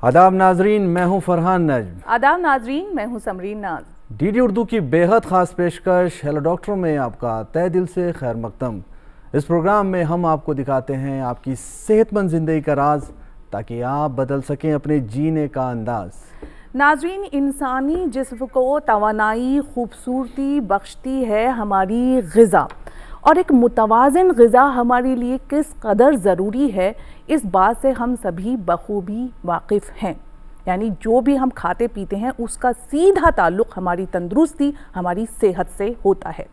आदाब नाजरीन, मैं हूं फरहान नजम। आदाब नाजरीन, मैं हूं समरीन नाज। डीडी उर्दू की बेहद ख़ास पेशकश हेलो डॉक्टर में आपका तहे दिल से खैर मकदम। इस प्रोग्राम में हम आपको दिखाते हैं आपकी सेहतमंद ज़िंदगी का राज, ताकि आप बदल सकें अपने जीने का अंदाज़। नाजरीन, इंसानी जिस्म को तवानाई खूबसूरती बख्शती है हमारी ग़िज़ा, और एक मुतवाज़िन ग़िज़ा हमारे लिए किस कदर ज़रूरी है इस बात से हम सभी बखूबी वाकिफ़ हैं। यानी जो भी हम खाते पीते हैं उसका सीधा ताल्लुक़ हमारी तंदुरुस्ती, हमारी सेहत से होता है।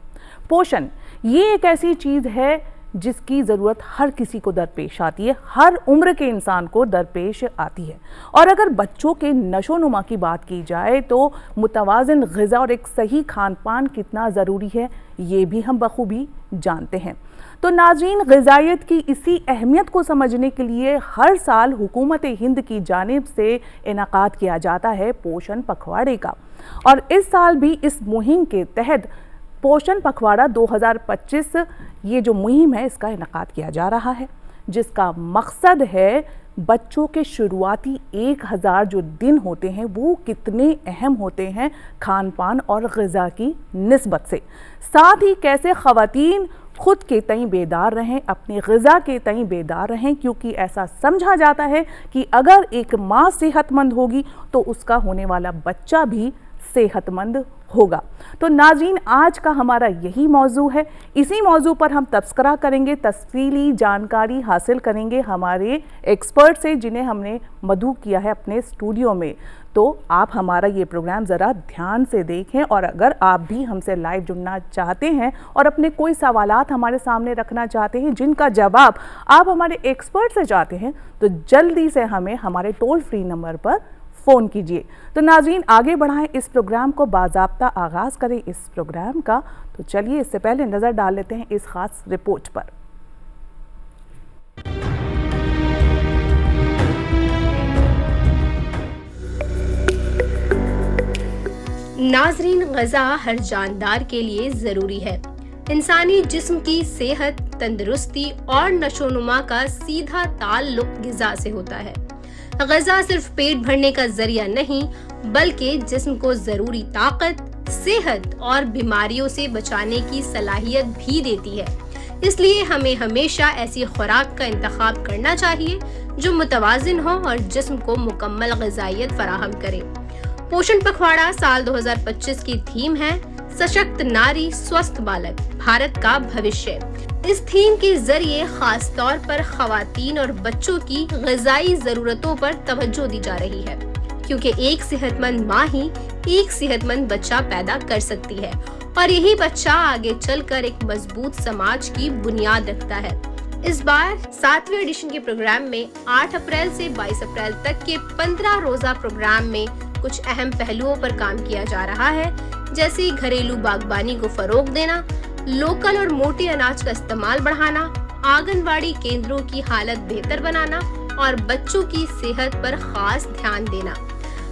पोषण ये एक ऐसी चीज़ है जिसकी ज़रूरत हर किसी को दरपेश आती है, हर उम्र के इंसान को दरपेश आती है। और अगर बच्चों के नशोनुमा की बात की जाए तो मुतवाज़िन ग़िज़ा और एक सही खान पान कितना ज़रूरी है ये भी हम बखूबी जानते हैं। तो नाज़रीन, ग़िज़ाइयत की इसी अहमियत को समझने के लिए हर साल हुकूमत हिंद की जानिब से इनाकाद किया जाता है पोषण पखवाड़े का, और इस साल भी इस मुहिम के तहत पोषण पखवाड़ा 2025 ये जो मुहिम है इसका इनाकाद किया जा रहा है, जिसका मकसद है बच्चों के शुरुआती 1000 जो दिन होते हैं वो कितने अहम होते हैं खान पान और ग़िज़ा की निस्बत से। साथ ही कैसे ख़वातीन खुद के तईं बेदार रहें, अपनी ग़िज़ा के तईं बेदार रहें, क्योंकि ऐसा समझा जाता है कि अगर एक माँ सेहतमंद होगी तो उसका होने वाला बच्चा भी सेहतमंद होगा। तो नाज़रीन, आज का हमारा यही मौजू है। इसी मौजू पर हम तबसरा करेंगे, तफसीली जानकारी हासिल करेंगे हमारे एक्सपर्ट से जिन्हें हमने मदऊ किया है अपने स्टूडियो में। तो आप हमारा ये प्रोग्राम ज़रा ध्यान से देखें, और अगर आप भी हमसे लाइव जुड़ना चाहते हैं और अपने कोई सवालात हमारे सामने रखना चाहते हैं जिनका जवाब आप हमारे एक्सपर्ट से चाहते हैं तो जल्दी से हमें हमारे टोल फ्री नंबर पर फ़ोन कीजिए। तो नाज़रीन, आगे बढ़ाएं इस प्रोग्राम को, बाज़ाब्ता आगाज़ करें इस प्रोग्राम का। तो चलिए इससे पहले नज़र डाल लेते हैं इस ख़ास रिपोर्ट पर। नाज़रीन, ग़िज़ा हर जानदार के लिए ज़रूरी है। इंसानी जिस्म की सेहत, तंदुरुस्ती और नशोनुमा का सीधा ताल्लुक़ ग़िज़ा से होता है। ग़िज़ा सिर्फ पेट भरने का जरिया नहीं, बल्कि जिस्म को ज़रूरी ताकत, सेहत और बीमारियों से बचाने की सलाहियत भी देती है। इसलिए हमें हमेशा ऐसी खुराक का इंतखाब करना चाहिए जो मुतवाज़िन हो और जिस्म को मुकम्मल ग़िज़ाइयत फराहम करे। पोषण पखवाड़ा साल 2025 की थीम है सशक्त नारी स्वस्थ बालक, भारत का भविष्य। इस थीम के जरिए खास तौर पर ख़वातीन और बच्चों की ग़िज़ाई ज़रूरतों पर तवज्जो दी जा रही है, क्योंकि एक सेहतमंद माँ ही एक सेहतमंद बच्चा पैदा कर सकती है, और यही बच्चा आगे चलकर एक मजबूत समाज की बुनियाद रखता है। इस बार 7वें एडिशन के प्रोग्राम में 8 अप्रैल से 22 अप्रैल तक के 15 रोज़ा प्रोग्राम में कुछ अहम पहलुओं पर काम किया जा रहा है, जैसे घरेलू बागबानी को फरोग देना, लोकल और मोटे अनाज का इस्तेमाल बढ़ाना, आंगनवाड़ी केंद्रों की हालत बेहतर बनाना और बच्चों की सेहत पर खास ध्यान देना।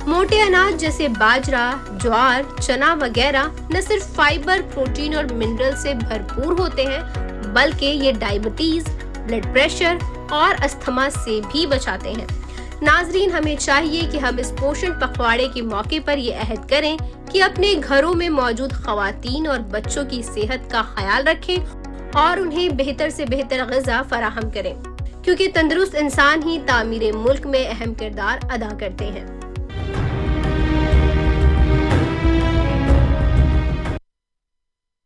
मोटे अनाज जैसे बाजरा, ज्वार, चना वगैरह न सिर्फ फाइबर, प्रोटीन और मिनरल से भरपूर होते हैं, बल्कि ये डायबिटीज, ब्लड प्रेशर और अस्थमा से भी बचाते हैं। नाजरीन, हमें चाहिए कि हम इस पोषण पखवाड़े के मौके पर ये अहद करें कि अपने घरों में मौजूद ख़वातीन और बच्चों की सेहत का ख्याल रखें और उन्हें बेहतर से बेहतर ग़िज़ा फराहम करें, क्योंकि तंदुरुस्त इंसान ही तामीर मुल्क में अहम किरदार अदा करते हैं।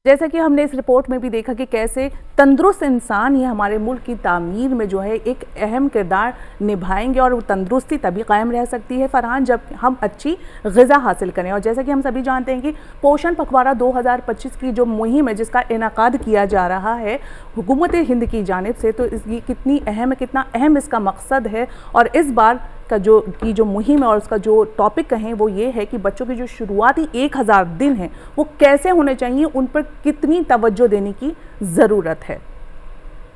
जैसा कि हमने इस रिपोर्ट में भी देखा कि कैसे तंदुरुस्त इंसान ही हमारे मुल्क की तामीर में जो है एक अहम किरदार निभाएंगे, और वो तंदुरुस्ती तभी कायम रह सकती है फरहान जब हम अच्छी ग़िज़ा हासिल करें। और जैसा कि हम सभी जानते हैं कि पोषण पखवाड़ा 2025 की जो मुहिम है जिसका इनाकाद किया जा रहा है हुकूमत हिंद की जानिब से, तो इसकी कितनी अहम है, कितना अहम इसका मकसद है। और इस बार का जो मुहिम है और उसका जो टॉपिक कहें वो ये है कि बच्चों के जो शुरुआती 1000 दिन हैं वो कैसे होने चाहिए, उन पर कितनी तवज्जो देने की ज़रूरत है।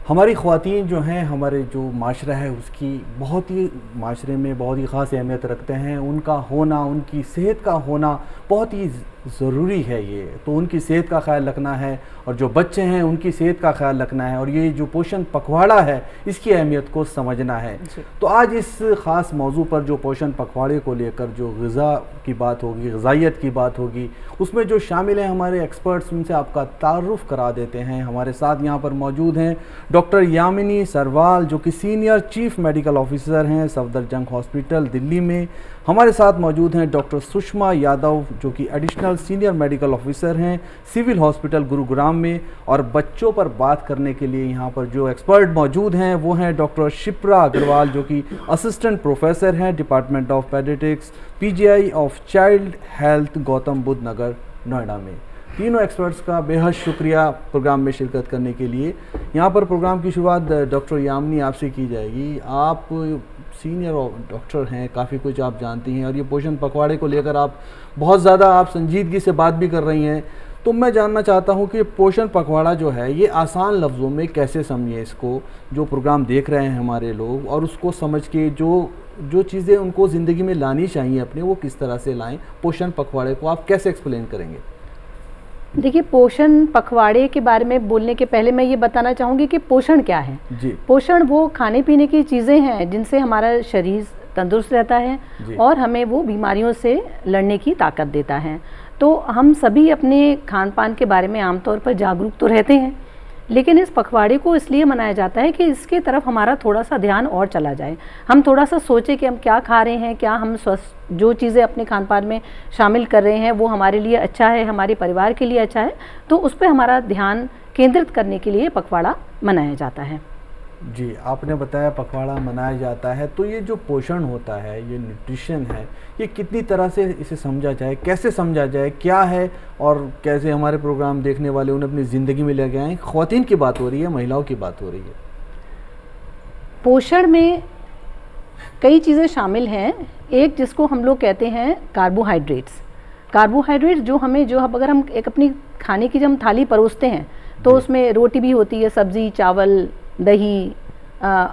हमारी ख़वातीन जो हैं, हमारे जो माशरा है उसकी बहुत ही माशरे में बहुत ही ख़ास अहमियत रखते हैं। उनका होना, उनकी सेहत का होना बहुत ही ज़रूरी है ये, तो उनकी सेहत का ख्याल रखना है और जो बच्चे हैं उनकी सेहत का ख्याल रखना है और ये जो पोषण पखवाड़ा है इसकी अहमियत को समझना है। तो आज इस ख़ास मौजू पर जो पोषण पखवाड़े को लेकर जो ग़िज़ा की बात होगी, ग़िज़ाइयत की बात होगी, उसमें जो शामिल हैं हमारे एक्सपर्ट्स, उनसे आपका तारुफ़ करा देते हैं। हमारे साथ यहाँ पर मौजूद हैं डॉक्टर यामिनी सरवाल जो कि सीनियर चीफ मेडिकल ऑफिसर हैं सफदरजंग हॉस्पिटल दिल्ली में। हमारे साथ मौजूद हैं डॉक्टर सुषमा यादव जो कि एडिशनल सीनियर मेडिकल ऑफिसर हैं सिविल हॉस्पिटल गुरुग्राम में। और बच्चों पर बात करने के लिए यहाँ पर जो एक्सपर्ट मौजूद हैं वो हैं डॉक्टर शिप्रा अग्रवाल जो कि असिस्टेंट प्रोफेसर हैं department of paediatrics PGI of child health Gautam Buddh Nagar Noida में। तीनों एक्सपर्ट्स का बेहद शुक्रिया प्रोग्राम में शिरकत करने के लिए। यहाँ पर प्रोग्राम की शुरुआत डॉक्टर यामिनी आपसे की जाएगी। आप सीनियर डॉक्टर हैं, काफ़ी कुछ आप जानती हैं और ये पोषण पखवाड़े को लेकर आप बहुत ज़्यादा आप संजीदगी से बात भी कर रही हैं। तो मैं जानना चाहता हूँ कि पोषण पखवाड़ा जो है ये आसान लफ्ज़ों में कैसे समझें इसको, जो प्रोग्राम देख रहे हैं हमारे लोग, और उसको समझ के जो चीज़ें उनको ज़िंदगी में लानी चाहिए अपने, वो किस तरह से लाएं। पोषण पखवाड़े को आप कैसे एक्सप्लेन करेंगे? देखिए, पोषण पखवाड़े के बारे में बोलने के पहले मैं ये बताना चाहूँगी कि पोषण क्या है। जी। पोषण वो खाने पीने की चीज़ें हैं जिनसे हमारा शरीर तंदुरुस्त रहता है और हमें वो बीमारियों से लड़ने की ताकत देता है। तो हम सभी अपने खान पान के बारे में आमतौर पर जागरूक तो रहते हैं, लेकिन इस पखवाड़े को इसलिए मनाया जाता है कि इसके तरफ हमारा थोड़ा सा ध्यान और चला जाए। हम थोड़ा सा सोचें कि हम क्या खा रहे हैं, क्या हम स्वस्थ जो चीज़ें अपने खान पान में शामिल कर रहे हैं वो हमारे लिए अच्छा है, हमारे परिवार के लिए अच्छा है। तो उस पर हमारा ध्यान केंद्रित करने के लिए पखवाड़ा मनाया जाता है। जी, आपने बताया पखवाड़ा मनाया जाता है, तो ये जो पोषण होता है, ये न्यूट्रिशन है, ये कितनी तरह से इसे समझा जाए, कैसे समझा जाए, क्या है और कैसे हमारे प्रोग्राम देखने वाले उन्हें अपनी ज़िंदगी में लेके आएँ? ख़वातीन की बात हो रही है, महिलाओं की बात हो रही है। पोषण में कई चीज़ें शामिल हैं। एक जिसको हम लोग कहते हैं कार्बोहाइड्रेट्स। कार्बोहाइड्रेट्स जो हमें जो अगर हम एक अपनी खाने की जब हम थाली परोसते हैं तो उसमें रोटी भी होती है, सब्ज़ी, चावल, दही,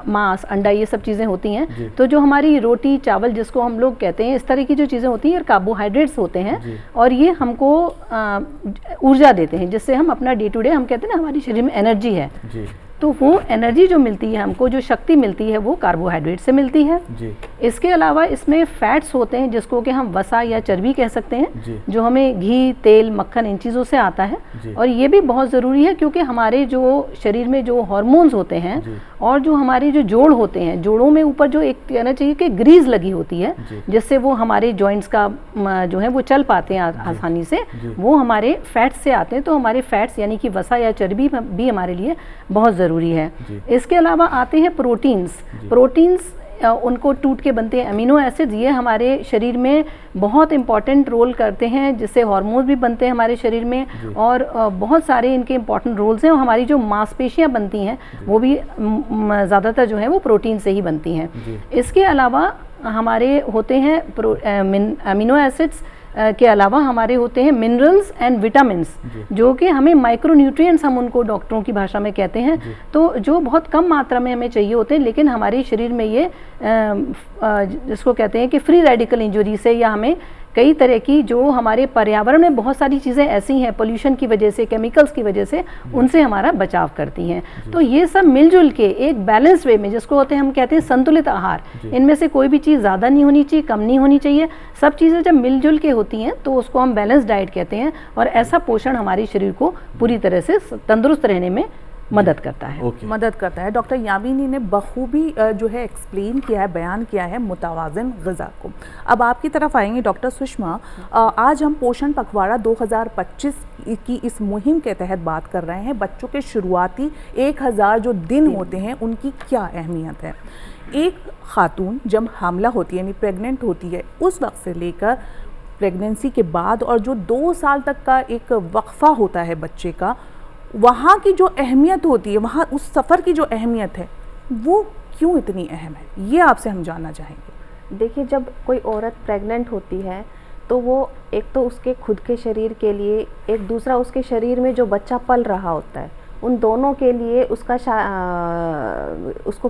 मांस, अंडा, ये सब चीज़ें होती हैं। तो जो हमारी रोटी, चावल जिसको हम लोग कहते हैं, इस तरह की जो चीज़ें होती हैं, कार्बोहाइड्रेट्स होते हैं और ये हमको ऊर्जा देते हैं, जिससे हम अपना डे टू डे, हम कहते हैं ना हमारी शरीर में एनर्जी है, तो वो एनर्जी जो मिलती है हमको, जो शक्ति मिलती है, वो कार्बोहाइड्रेट से मिलती है। इसके अलावा इसमें फैट्स होते हैं जिसको कि हम वसा या चर्बी कह सकते हैं, जो हमें घी, तेल, मक्खन, इन चीज़ों से आता है। और ये भी बहुत ज़रूरी है क्योंकि हमारे जो शरीर में जो हार्मोन्स होते हैं और जो हमारे जो जोड़ होते हैं, जोड़ों में ऊपर जो एक कहना चाहिए कि ग्रीस लगी होती है, जिससे वो हमारे जॉइंट्स का जो है वो चल पाते हैं आसानी से, वो हमारे फैट्स से आते हैं। तो हमारे फैट्स यानी कि वसा या चर्बी भी हमारे लिए बहुत ज़रूरी है। इसके अलावा आते हैं प्रोटीन्स उनको टूट के बनते हैं अमीनो एसिड्स। ये हमारे शरीर में बहुत इंपॉर्टेंट रोल करते हैं, जिससे हार्मोन्स भी बनते हैं हमारे शरीर में और बहुत सारे इनके इंपॉर्टेंट रोल्स हैं। और हमारी जो मांसपेशियां बनती हैं वो भी ज़्यादातर जो है वो प्रोटीन से ही बनती हैं। इसके अलावा हमारे होते हैं अमीनो एसिड्स के अलावा हमारे होते हैं मिनरल्स एंड विटामिन्स, जो कि हमें माइक्रोन्यूट्रिएंट्स हम उनको डॉक्टरों की भाषा में कहते हैं, तो जो बहुत कम मात्रा में हमें चाहिए होते हैं, लेकिन हमारे शरीर में ये जिसको कहते हैं कि फ्री रेडिकल इंजरी से या हमें कई तरह की जो हमारे पर्यावरण में बहुत सारी चीज़ें ऐसी हैं पोल्यूशन की वजह से, केमिकल्स की वजह से, उनसे हमारा बचाव करती हैं। तो ये सब मिलजुल के एक बैलेंस वे में, जिसको होते हैं हम कहते हैं संतुलित आहार, इनमें से कोई भी चीज़ ज़्यादा नहीं होनी चाहिए, कम नहीं होनी चाहिए। सब चीज़ें जब मिलजुल के होती हैं तो उसको हम बैलेंस डाइट कहते हैं और ऐसा पोषण हमारे शरीर को पूरी तरह से तंदुरुस्त रहने में मदद करता है। मदद करता है। डॉक्टर यामिनी ने बखूबी जो है एक्सप्लेन किया है, बयान किया है मुतवाज़िन ग़िज़ा को। अब आपकी तरफ आएंगे डॉक्टर सुषमा। आज हम पोषण पखवाड़ा 2025 की इस मुहिम के तहत बात कर रहे हैं। बच्चों के शुरुआती 1000 जो दिन होते हैं उनकी क्या अहमियत है। एक खातून जब हामला होती है यानी प्रेग्नेंट होती है, उस वक्त से लेकर प्रेगनेंसी के बाद और जो 2 साल तक का एक वक्फा होता है बच्चे का, वहाँ की जो अहमियत होती है, वहाँ उस सफ़र की जो अहमियत है वो क्यों इतनी अहम है, ये आपसे हम जानना चाहेंगे। देखिए, जब कोई औरत प्रेग्नेंट होती है तो वो एक तो उसके खुद के शरीर के लिए, एक दूसरा उसके शरीर में जो बच्चा पल रहा होता है, उन दोनों के लिए उसको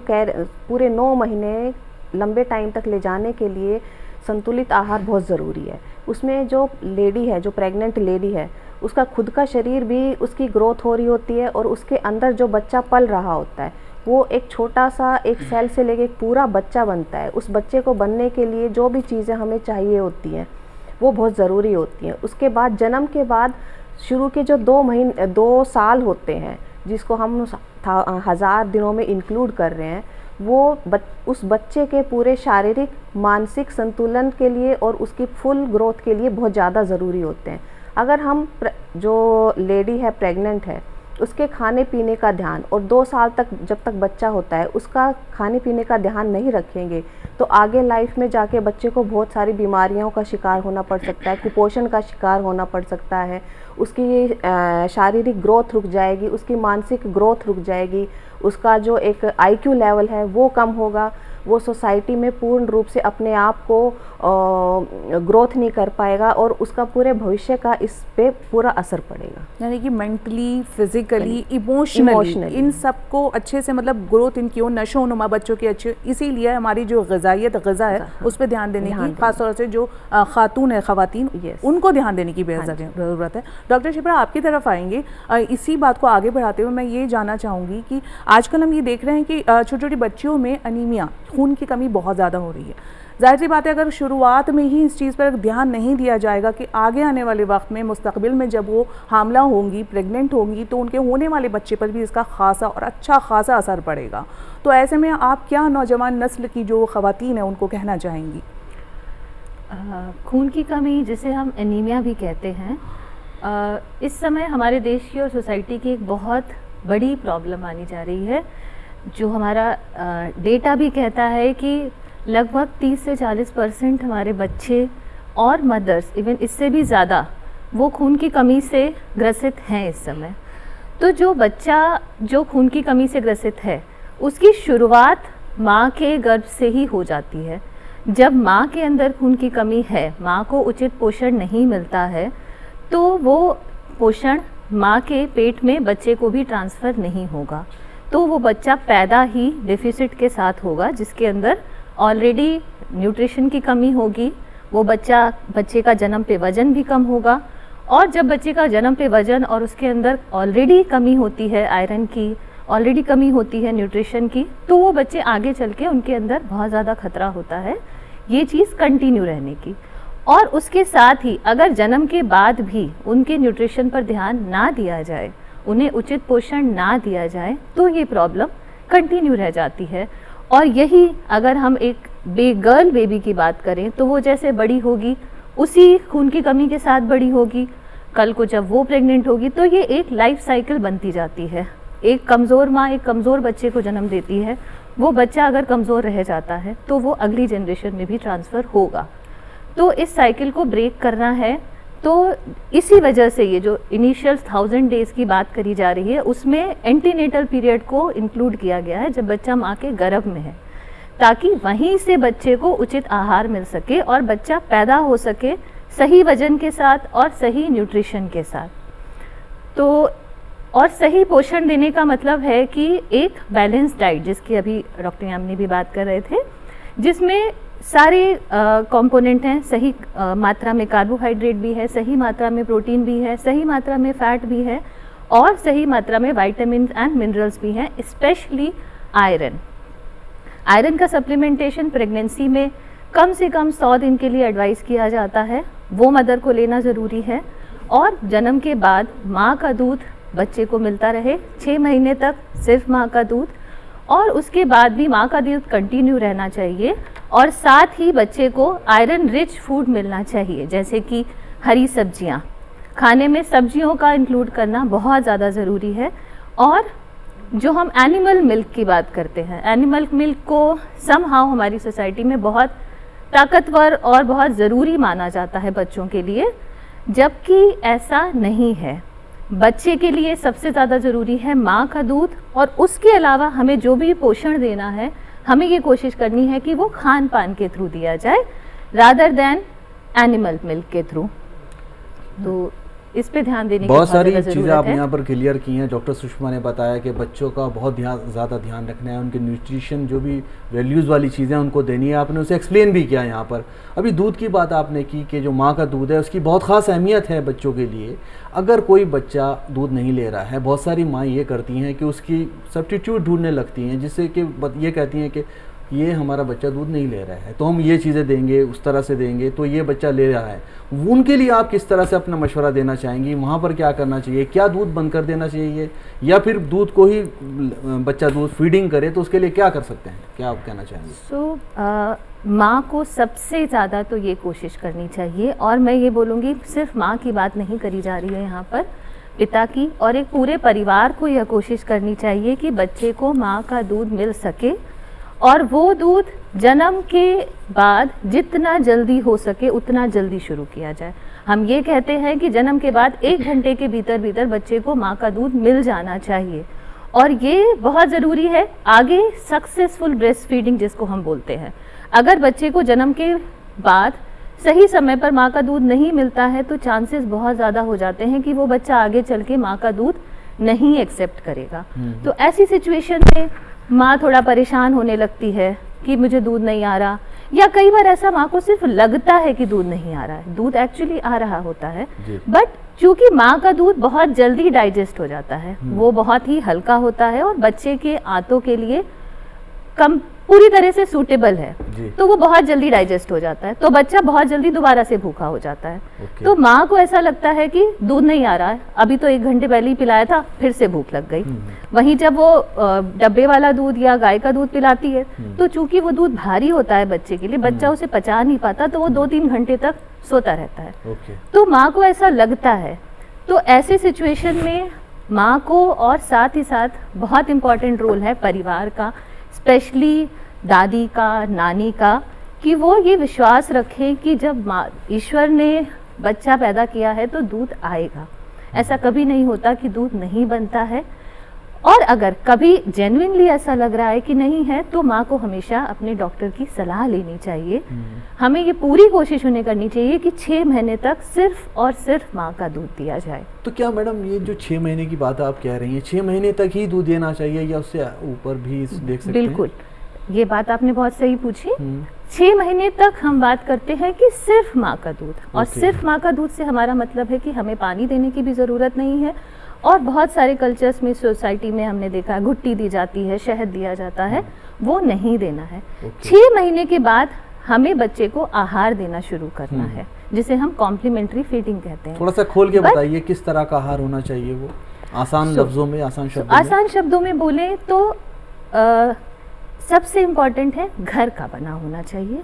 पूरे 9 महीने लंबे टाइम तक ले जाने के लिए संतुलित आहार बहुत ज़रूरी है। उसमें जो लेडी है, जो प्रेग्नेंट लेडी है, उसका खुद का शरीर भी, उसकी ग्रोथ हो रही होती है और उसके अंदर जो बच्चा पल रहा होता है वो एक छोटा सा एक सेल से लेके एक पूरा बच्चा बनता है। उस बच्चे को बनने के लिए जो भी चीज़ें हमें चाहिए होती हैं वो बहुत ज़रूरी होती हैं। उसके बाद जन्म के बाद शुरू के जो 2 साल होते हैं, जिसको हम 1000 दिनों में इंक्लूड कर रहे हैं, वो उस बच्चे के पूरे शारीरिक मानसिक संतुलन के लिए और उसकी फुल ग्रोथ के लिए बहुत ज़्यादा ज़रूरी होते हैं। अगर हम जो लेडी है, प्रेग्नेंट है, उसके खाने पीने का ध्यान और 2 साल तक जब तक बच्चा होता है उसका खाने पीने का ध्यान नहीं रखेंगे तो आगे लाइफ में जाके बच्चे को बहुत सारी बीमारियों का शिकार होना पड़ सकता है, कुपोषण का शिकार होना पड़ सकता है, उसकी शारीरिक ग्रोथ रुक जाएगी, उसकी मानसिक ग्रोथ रुक जाएगी, उसका जो एक IQ लेवल है वो कम होगा, वो सोसाइटी में पूर्ण रूप से अपने आप को ग्रोथ नहीं कर पाएगा और उसका पूरे भविष्य का इस पे पूरा असर पड़ेगा। यानी कि मेंटली, फिजिकली, इमोशनली इन सबको अच्छे से मतलब ग्रोथ इनकी हो, नशो नुमा बच्चों की अच्छी, इसीलिए हमारी जो ग़िज़ाइयत ग़िज़ा है उस पर ध्यान देने की, खासतौर से जो खातून है, ख़वातीन, उनको ध्यान देने की बेहद ज़रूरत है। डॉक्टर शिप्रा, आपकी तरफ आएंगे। इसी बात को आगे बढ़ाते हुए मैं ये जानना चाहूँगी कि आजकल हम ये देख रहे हैं कि छोटी छोटी बच्चियों में अनीमिया, खून की कमी बहुत ज़्यादा हो रही है। जाहिर सी बात है, अगर शुरुआत में ही इस चीज़ पर ध्यान नहीं दिया जाएगा कि आगे आने वाले वक्त में, मुस्तकबिल में जब वो हामला होंगी, प्रेग्नेंट होंगी, तो उनके होने वाले बच्चे पर भी इसका खासा और अच्छा खासा असर पड़ेगा। तो ऐसे में आप क्या नौजवान नस्ल की जो ख़वातीन हैं उनको कहना चाहेंगी? खून की कमी, जिसे हम एनीमिया भी कहते हैं, इस समय हमारे देश की और सोसाइटी की एक बहुत बड़ी प्रॉब्लम मानी जा रही है। जो हमारा डेटा भी कहता है कि लगभग 30 से 40% हमारे बच्चे और मदर्स, इवन इससे भी ज़्यादा, वो खून की कमी से ग्रसित हैं इस समय। तो जो बच्चा जो खून की कमी से ग्रसित है उसकी शुरुआत माँ के गर्भ से ही हो जाती है। जब माँ के अंदर खून की कमी है, माँ को उचित पोषण नहीं मिलता है, तो वो पोषण माँ के पेट में बच्चे को भी ट्रांसफ़र नहीं होगा, तो वो बच्चा पैदा ही डेफिसिट के साथ होगा, जिसके अंदर ऑलरेडी न्यूट्रिशन की कमी होगी। वो बच्चे का जन्म पे वज़न भी कम होगा, और जब बच्चे का जन्म पे वज़न और उसके अंदर ऑलरेडी कमी होती है आयरन की, ऑलरेडी कमी होती है न्यूट्रिशन की, तो वो बच्चे आगे चल के उनके अंदर बहुत ज़्यादा खतरा होता है ये चीज़ कंटिन्यू रहने की। और उसके साथ ही अगर जन्म के बाद भी उनके न्यूट्रिशन पर ध्यान ना दिया जाए, उन्हें उचित पोषण ना दिया जाए, तो ये प्रॉब्लम कंटिन्यू रह जाती है। और यही अगर हम एक गर्ल बेबी की बात करें, तो वो जैसे बड़ी होगी उसी खून की कमी के साथ बड़ी होगी। कल को जब वो प्रेग्नेंट होगी तो ये एक लाइफ साइकिल बनती जाती है। एक कमज़ोर माँ एक कमज़ोर बच्चे को जन्म देती है, वो बच्चा अगर कमज़ोर रह जाता है तो वो अगली जनरेशन में भी ट्रांसफ़र होगा। तो इस साइकिल को ब्रेक करना है, तो इसी वजह से ये जो इनिशियल 1000 डेज़ की बात करी जा रही है, उसमें एंटीनेटल पीरियड को इंक्लूड किया गया है, जब बच्चा माँ के गर्भ में है, ताकि वहीं से बच्चे को उचित आहार मिल सके और बच्चा पैदा हो सके सही वजन के साथ और सही न्यूट्रिशन के साथ। तो और सही पोषण देने का मतलब है कि एक बैलेंस डाइट, जिसकी अभी डॉक्टर यामिनी भी बात कर रहे थे, जिसमें सारे कंपोनेंट हैं। सही मात्रा में कार्बोहाइड्रेट भी है, सही मात्रा में प्रोटीन भी है, सही मात्रा में फैट भी है, और सही मात्रा में विटामिन एंड मिनरल्स भी हैं, स्पेशली आयरन। आयरन का सप्लीमेंटेशन प्रेगनेंसी में कम से कम 100 दिन के लिए एडवाइस किया जाता है, वो मदर को लेना ज़रूरी है। और जन्म के बाद माँ का दूध बच्चे को मिलता रहे 6 महीने तक, सिर्फ माँ का दूध, और उसके बाद भी माँ का दूध कंटिन्यू रहना चाहिए। और साथ ही बच्चे को आयरन रिच फूड मिलना चाहिए, जैसे कि हरी सब्जियाँ, खाने में सब्जियों का इंक्लूड करना बहुत ज़्यादा ज़रूरी है। और जो हम एनिमल मिल्क की बात करते हैं, एनिमल मिल्क को समहाउ हमारी सोसाइटी में बहुत ताकतवर और बहुत ज़रूरी माना जाता है बच्चों के लिए, जबकि ऐसा नहीं है। बच्चे के लिए सबसे ज़्यादा ज़रूरी है माँ का दूध, और उसके अलावा हमें जो भी पोषण देना है, हमें ये कोशिश करनी है कि वो खान पान के थ्रू दिया जाए, रादर दैन एनिमल मिल्क के थ्रू। तो इस पे ध्यान देने की बहुत सारी ज़्यादा चीज़ें ज़रूरत आप है। यहाँ पर क्लियर की हैं। डॉक्टर सुषमा ने बताया कि बच्चों का बहुत ज़्यादा ध्यान रखना है, उनके न्यूट्रिशन जो भी वैल्यूज़ वाली चीज़ें उनको देनी है। आपने उसे एक्सप्लेन भी किया यहाँ पर। अभी दूध की बात आपने की कि जो माँ का दूध है उसकी बहुत ख़ास अहमियत है बच्चों के लिए। अगर कोई बच्चा दूध नहीं ले रहा है, बहुत सारी माँ ये करती हैं कि उसकी सब्स्टिट्यूट ढूंढने लगती हैं, जिससे कि ये कहती हैं कि ये हमारा बच्चा दूध नहीं ले रहा है तो हम ये चीज़ें देंगे, उस तरह से देंगे तो ये बच्चा ले रहा है। उनके लिए आप किस तरह से अपना मशवरा देना चाहेंगी? वहाँ पर क्या करना चाहिए? क्या दूध बंद कर देना चाहिए या फिर दूध को ही बच्चा दूध फीडिंग करे, तो उसके लिए क्या कर सकते हैं? क्या आप कहना चाहेंगे? माँ को सबसे ज़्यादा तो ये कोशिश करनी चाहिए, और मैं ये बोलूँगी सिर्फ माँ की बात नहीं करी जा रही है यहाँ पर, पिता की और एक पूरे परिवार को यह कोशिश करनी चाहिए कि बच्चे को माँ का दूध मिल सके, और वो दूध जन्म के बाद जितना जल्दी हो सके उतना जल्दी शुरू किया जाए। हम ये कहते हैं कि जन्म के बाद 1 घंटे के भीतर भीतर बच्चे को माँ का दूध मिल जाना चाहिए, और ये बहुत ज़रूरी है आगे सक्सेसफुल ब्रेस्ट फीडिंग जिसको हम बोलते हैं। अगर बच्चे को जन्म के बाद सही समय पर माँ का दूध नहीं मिलता है तो चांसेस बहुत ज़्यादा हो जाते हैं कि वो बच्चा आगे चल के माँ का दूध नहीं एक्सेप्ट करेगा। तो ऐसी सिचुएशन में माँ थोड़ा परेशान होने लगती है कि मुझे दूध नहीं आ रहा, या कई बार ऐसा माँ को सिर्फ लगता है कि दूध नहीं आ रहा है, दूध एक्चुअली आ रहा होता है, बट चूंकि माँ का दूध बहुत जल्दी डाइजेस्ट हो जाता है, वो बहुत ही हल्का होता है और बच्चे के आंतों के लिए कम पूरी तरह से सूटेबल है, तो वो बहुत जल्दी डाइजेस्ट हो जाता है, तो बच्चा बहुत जल्दी दोबारा से भूखा हो जाता है। तो माँ को ऐसा लगता है कि दूध नहीं आ रहा है, अभी तो 1 घंटे पहले ही पिलाया था, फिर से भूख लग गई। वहीं जब वो डब्बे वाला दूध या गाय का दूध पिलाती है तो चूंकि वो दूध भारी होता है बच्चे के लिए, बच्चा उसे पचा नहीं पाता, तो वो 2-3 घंटे तक सोता रहता है। तो माँ को ऐसा लगता है। तो ऐसे सिचुएशन में माँ को, और साथ ही साथ बहुत इम्पॉर्टेंट रोल है परिवार का, स्पेशली दादी का, नानी का, कि वो ये विश्वास रखें कि जब ईश्वर ने बच्चा पैदा किया है तो दूध आएगा। ऐसा कभी नहीं होता कि दूध नहीं बनता है, और अगर कभी जेन्युइनली ऐसा लग रहा है कि नहीं है तो माँ को हमेशा अपने डॉक्टर की सलाह लेनी चाहिए। हमें ये पूरी कोशिश उन्हें करनी चाहिए कि 6 महीने तक सिर्फ और सिर्फ माँ का दूध दिया जाए। तो क्या मैडम ये जो 6 महीने की बात आप कह रही हैं, 6 महीने तक ही दूध देना चाहिए या उससे ऊपर भी देख सकते हैं? बिल्कुल, ये बात आपने बहुत सही पूछी। 6 महीने तक हम बात करते हैं कि सिर्फ माँ का दूध, और सिर्फ माँ का दूध से हमारा मतलब है कि हमें पानी देने की भी ज़रूरत नहीं है। और बहुत सारे कल्चर्स में, सोसाइटी में हमने देखा है घुट्टी दी जाती है, शहद दिया जाता है, वो नहीं देना है। 6 महीने के बाद हमें बच्चे को आहार देना शुरू करना है, जिसे हम कॉम्प्लीमेंट्री फीडिंग कहते हैं। थोड़ा सा खोल के बताइए किस तरह का आहार होना चाहिए, वो आसान लफ्जों में, आसान शब्दों में बोले तो सबसे इम्पॉर्टेंट है घर का बना होना चाहिए।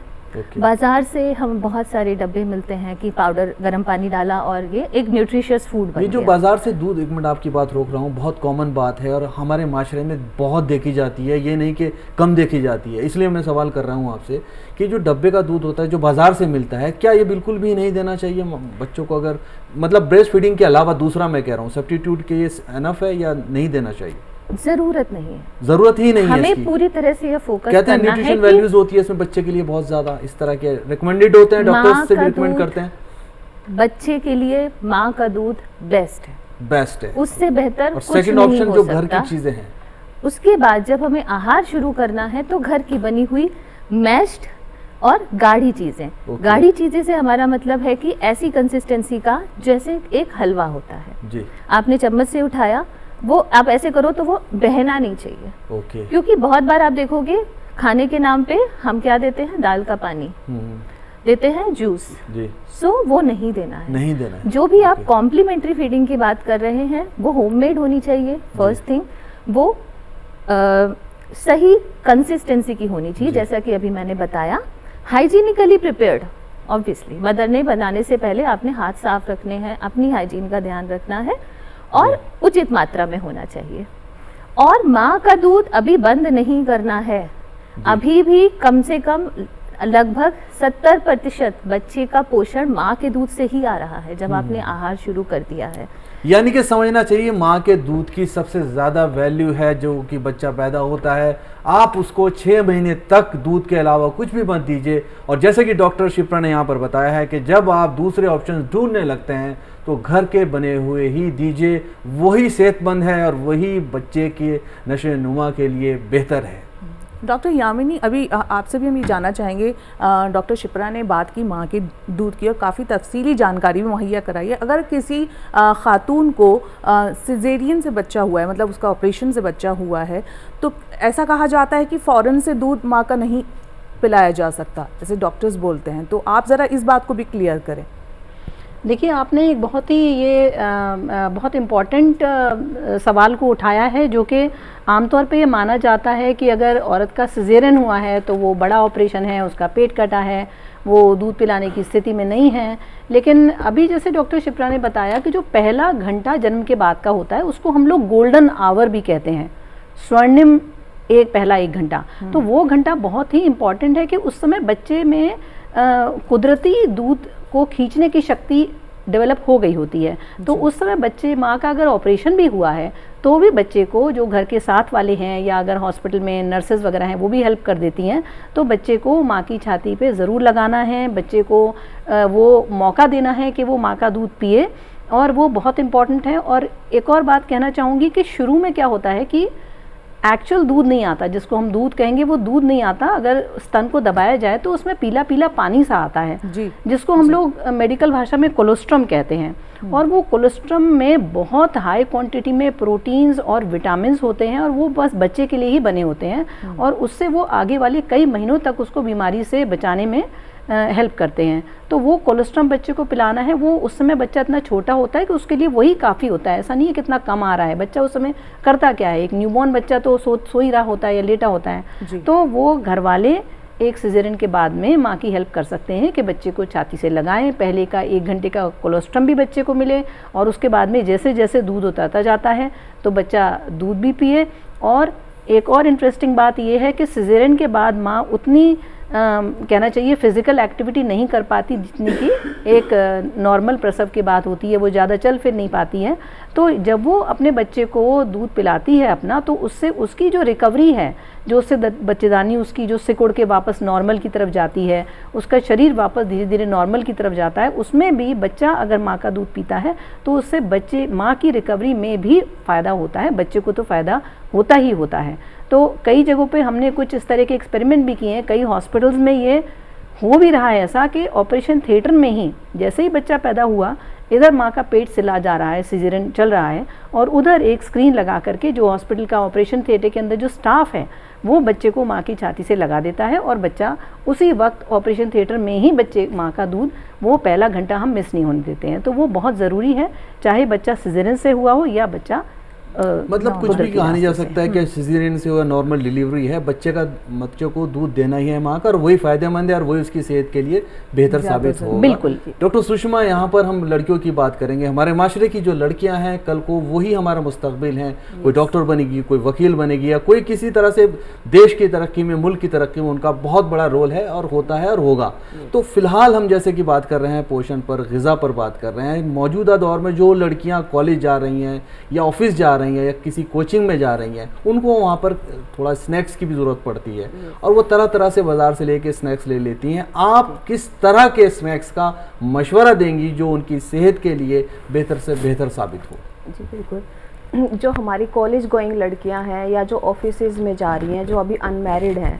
बाजार से हम बहुत सारे डब्बे मिलते हैं कि पाउडर, गर्म पानी डाला और ये एक न्यूट्रिशियस फूड बन गया। ये जो बाजार से दूध, 1 मिनट आपकी बात रोक रहा हूँ, बहुत कॉमन बात है और हमारे माशरे में बहुत देखी जाती है, ये नहीं कि कम देखी जाती है। इसलिए मैं सवाल कर रहा हूँ आपसे कि जो डब्बे का दूध होता है जो बाजार से मिलता है, क्या ये बिल्कुल भी नहीं देना चाहिए बच्चों को? अगर मतलब ब्रेस्ट फीडिंग के अलावा दूसरा मैं कह रहा हूँ, सब्स्टिट्यूट के ये एनफ है या नहीं देना चाहिए? जरूरत नहीं है, जरूरत ही नहीं है। हमें पूरी तरह से ये फोकस कहते हैं न्यूट्रिशन वैल्यूज होती है इसमें बच्चे के लिए बहुत ज्यादा, इस तरह के रिकमेंडेड होते हैं, डॉक्टर्स से भी रिकमेंड करते हैं। बच्चे के लिए माँ का दूध बेस्ट है, बेस्ट है, उससे बेहतर कुछ सेकंड ऑप्शन जो घर की चीजें हैं। उसके बाद जब हमें आहार शुरू करना है तो घर की बनी हुई मैश्ड और गाढ़ी चीजें। गाढ़ी चीजें से हमारा मतलब है कि ऐसी कंसिस्टेंसी का जैसे एक हलवा होता है जी। आपने चम्मच से उठाया, वो आप ऐसे करो तो वो बहना नहीं चाहिए। क्योंकि बहुत बार आप देखोगे खाने के नाम पे हम क्या देते हैं, दाल का पानी देते हैं, जूस जी। सो वो नहीं देना है, नहीं देना है। जो भी आप कॉम्प्लीमेंट्री फीडिंग की बात कर रहे हैं वो होममेड होनी चाहिए। फर्स्ट थिंग वो सही कंसिस्टेंसी की होनी चाहिए, जैसा कि अभी मैंने बताया। हाइजीनिकली प्रिपेयर्ड, ऑब्वियसली मदर ने बनाने से पहले आपने हाथ साफ रखने हैं, अपनी हाइजीन का ध्यान रखना है और उचित मात्रा में होना चाहिए। और माँ का दूध अभी बंद नहीं करना है, अभी भी कम से कम लगभग 70% बच्चे का पोषण माँ के दूध से ही आ रहा है जब आपने आहार शुरू कर दिया है। यानी कि समझना चाहिए माँ के दूध की सबसे ज़्यादा वैल्यू है जो कि बच्चा पैदा होता है। आप उसको 6 महीने तक दूध के अलावा कुछ भी मत दीजिए। और जैसे कि डॉक्टर शिप्रा ने यहाँ पर बताया है कि जब आप दूसरे ऑप्शन ढूंढने लगते हैं तो घर के बने हुए ही दीजिए, वही सेहतमंद है और वही बच्चे के नशे नुमा के लिए बेहतर है। डॉक्टर यामिनी, अभी आपसे भी हम ये जानना चाहेंगे, डॉक्टर शिप्रा ने बात की माँ के दूध की और काफ़ी तफसीली जानकारी भी मुहैया कराई है। अगर किसी खातून को सिजेरियन से बच्चा हुआ है, मतलब उसका ऑपरेशन से बच्चा हुआ है, तो ऐसा कहा जाता है कि फ़ौरन से दूध माँ का नहीं पिलाया जा सकता, जैसे डॉक्टर्स बोलते हैं, तो आप ज़रा इस बात को भी क्लियर करें। देखिए, आपने एक बहुत ही ये बहुत इम्पॉर्टेंट सवाल को उठाया है, जो कि आमतौर पे ये माना जाता है कि अगर औरत का सिजेरियन हुआ है तो वो बड़ा ऑपरेशन है, उसका पेट कटा है, वो दूध पिलाने की स्थिति में नहीं है। लेकिन अभी जैसे डॉक्टर शिप्रा ने बताया कि जो पहला घंटा जन्म के बाद का होता है उसको हम लोग गोल्डन आवर भी कहते हैं, स्वर्णिम पहला एक घंटा। तो वो घंटा बहुत ही इम्पॉर्टेंट है कि उस समय बच्चे में कुदरती दूध को खींचने की शक्ति डेवलप हो गई होती है। तो उस समय बच्चे, माँ का अगर ऑपरेशन भी हुआ है तो भी बच्चे को, जो घर के साथ वाले हैं या अगर हॉस्पिटल में नर्सेज वगैरह हैं वो भी हेल्प कर देती हैं, तो बच्चे को माँ की छाती पे ज़रूर लगाना है, बच्चे को वो मौका देना है कि वो माँ का दूध पिए, और वो बहुत इम्पॉर्टेंट है। और एक और बात कहना चाहूँगी कि शुरू में क्या होता है कि एक्चुअल दूध नहीं आता, जिसको हम दूध कहेंगे वो दूध नहीं आता। अगर स्तन को दबाया जाए तो उसमें पीला पीला पानी सा आता है जी, जिसको हम लोग मेडिकल भाषा में कोलोस्ट्रम कहते हैं। और वो कोलोस्ट्रम में बहुत हाई क्वांटिटी में प्रोटीन्स और विटामिन्स होते हैं, और वो बस बच्चे के लिए ही बने होते हैं, और उससे वो आगे वाले कई महीनों तक उसको बीमारी से बचाने में हेल्प करते हैं। तो वो कोलेस्ट्रॉम बच्चे को पिलाना है। वो उस समय बच्चा इतना छोटा होता है कि उसके लिए वही काफ़ी होता है। ऐसा नहीं है कितना कम आ रहा है, बच्चा उस समय करता क्या है, एक न्यूबॉर्न बच्चा तो सो ही रहा होता है या लेटा होता है। तो वो घर वाले एक सिजेरियन के बाद में माँ की हेल्प कर सकते हैं कि बच्चे को छाती से लगाएं, पहले का 1 घंटे का कोलेस्ट्रॉम भी बच्चे को मिले, और उसके बाद में जैसे जैसे दूध उतरता जाता है तो बच्चा दूध भी पिए। और एक और इंटरेस्टिंग बात ये है कि सिजेरियन के बाद माँ उतनी कहना चाहिए फिज़िकल एक्टिविटी नहीं कर पाती जितनी कि एक नॉर्मल प्रसव के बाद होती है, वो ज़्यादा चल फिर नहीं पाती है। तो जब वो अपने बच्चे को दूध पिलाती है अपना, तो उससे उसकी जो रिकवरी है, जो उससे बच्चेदानी उसकी जो सिकुड़ के वापस नॉर्मल की तरफ जाती है, उसका शरीर वापस धीरे धीरे नॉर्मल की तरफ जाता है, उसमें भी बच्चा अगर माँ का दूध पीता है तो उससे माँ की रिकवरी में भी फ़ायदा होता है, बच्चे को तो फ़ायदा होता ही होता है। तो कई जगहों पे हमने कुछ इस तरह के एक्सपेरिमेंट भी किए हैं, कई हॉस्पिटल्स में ये हो भी रहा है ऐसा कि ऑपरेशन थिएटर में ही जैसे ही बच्चा पैदा हुआ, इधर माँ का पेट सिला जा रहा है, सिजेरियन चल रहा है, और उधर एक स्क्रीन लगा करके जो हॉस्पिटल का ऑपरेशन थिएटर के अंदर जो स्टाफ है वो बच्चे को माँ की छाती से लगा देता है, और बच्चा उसी वक्त ऑपरेशन थिएटर में ही बच्चे माँ का दूध वो पहला घंटा हम मिस नहीं होने देते हैं। तो वो बहुत ज़रूरी है, चाहे बच्चा सिजेरियन से हुआ हो या बच्चा मतलब कुछ भी कहा नहीं जा सकता है कि सिजेरियन से हुआ नॉर्मल डिलीवरी है, बच्चे को दूध देना ही है माँ का, और वही फायदेमंद है और वही उसकी सेहत के लिए बेहतर साबित होगा। बिल्कुल। डॉक्टर सुषमा, यहाँ पर हम लड़कियों की बात करेंगे। हमारे माशरे की जो लड़कियां हैं कल को वही हमारा मुस्तकबिल हैं, कोई डॉक्टर बनेगी, कोई वकील बनेगी, या कोई किसी तरह से देश की तरक्की में, मुल्क की तरक्की में उनका बहुत बड़ा रोल है और होता है और होगा। तो फिलहाल हम जैसे कि बात कर रहे हैं पोषण पर, ग़िज़ा पर बात कर रहे हैं, मौजूदा दौर में जो लड़कियाँ कॉलेज जा रही हैं या ऑफिस जा रही हैं या किसी कोचिंग में जा रही हैं, उनको वहाँ पर थोड़ा स्नैक्स की भी ज़रूरत पड़ती है, और वो तरह तरह से बाज़ार से लेके स्नैक्स ले लेती हैं। आप किस तरह के स्नैक्स का मशवरा देंगी जो उनकी सेहत के लिए बेहतर से बेहतर साबित हो? जी बिल्कुल। जो हमारी कॉलेज गोइंग लड़कियां हैं या जो ऑफिसेज में जा रही हैं, जो अभी अनमैरिड हैं,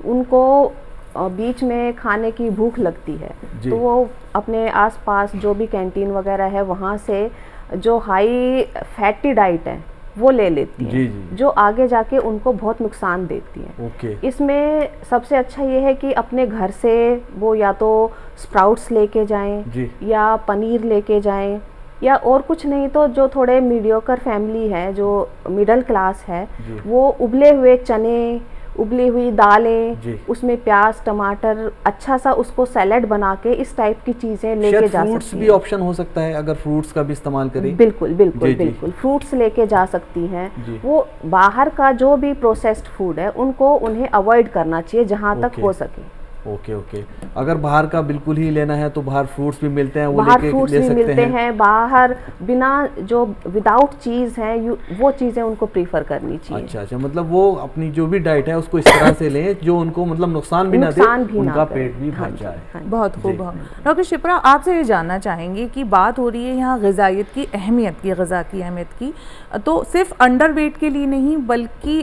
उनको बीच में खाने की भूख लगती है, तो वो अपने आसपास जो भी कैंटीन वगैरह है वहाँ से जो हाई फैटी डाइट है वो ले लेती हैं, जो आगे जाके उनको बहुत नुकसान देती है। इसमें सबसे अच्छा ये है कि अपने घर से वो या तो स्प्राउट्स लेके जाएं या पनीर लेके जाएं, या और कुछ नहीं तो जो थोड़े मीडियोकर फैमिली है, जो मिडिल क्लास है, वो उबले हुए चने, उबली हुई दालें, उसमें प्याज टमाटर अच्छा सा उसको सैलेड बना के इस टाइप की चीजें लेके जा सकती हैं। फ्रूट्स भी ऑप्शन हो सकता है अगर फ्रूट्स का भी इस्तेमाल करें। बिल्कुल बिल्कुल बिल्कुल, फ्रूट्स लेके जा सकती हैं। वो बाहर का जो भी प्रोसेस्ड फूड है उन्हें अवॉइड करना चाहिए जहाँ तक हो सके। Okay okay. अगर बाहर का बिल्कुल ही लेना है तो बाहर फ्रूट्स भी मिलते हैं, वो बाहर लेके फ्रूट्स ले भी सकते मिलते हैं। हैं, बाहर बिना जो विदाउट चीज़ है वो चीज़ें उनको प्रीफर करनी चाहिए। अच्छा अच्छा, मतलब वो अपनी जो भी डाइट है उसको इस तरह से लें जो उनको मतलब नुकसान भी ना दे, उनका पेट भी भर जाए। बहुत खूब। डॉक्टर शिप्रा, आपसे ये जानना चाहेंगे कि बात हो रही है यहाँ ग़िज़ाइयत की अहमियत की, ग़िज़ा की अहमियत की, तो सिर्फ अंडर वेट के लिए नहीं बल्कि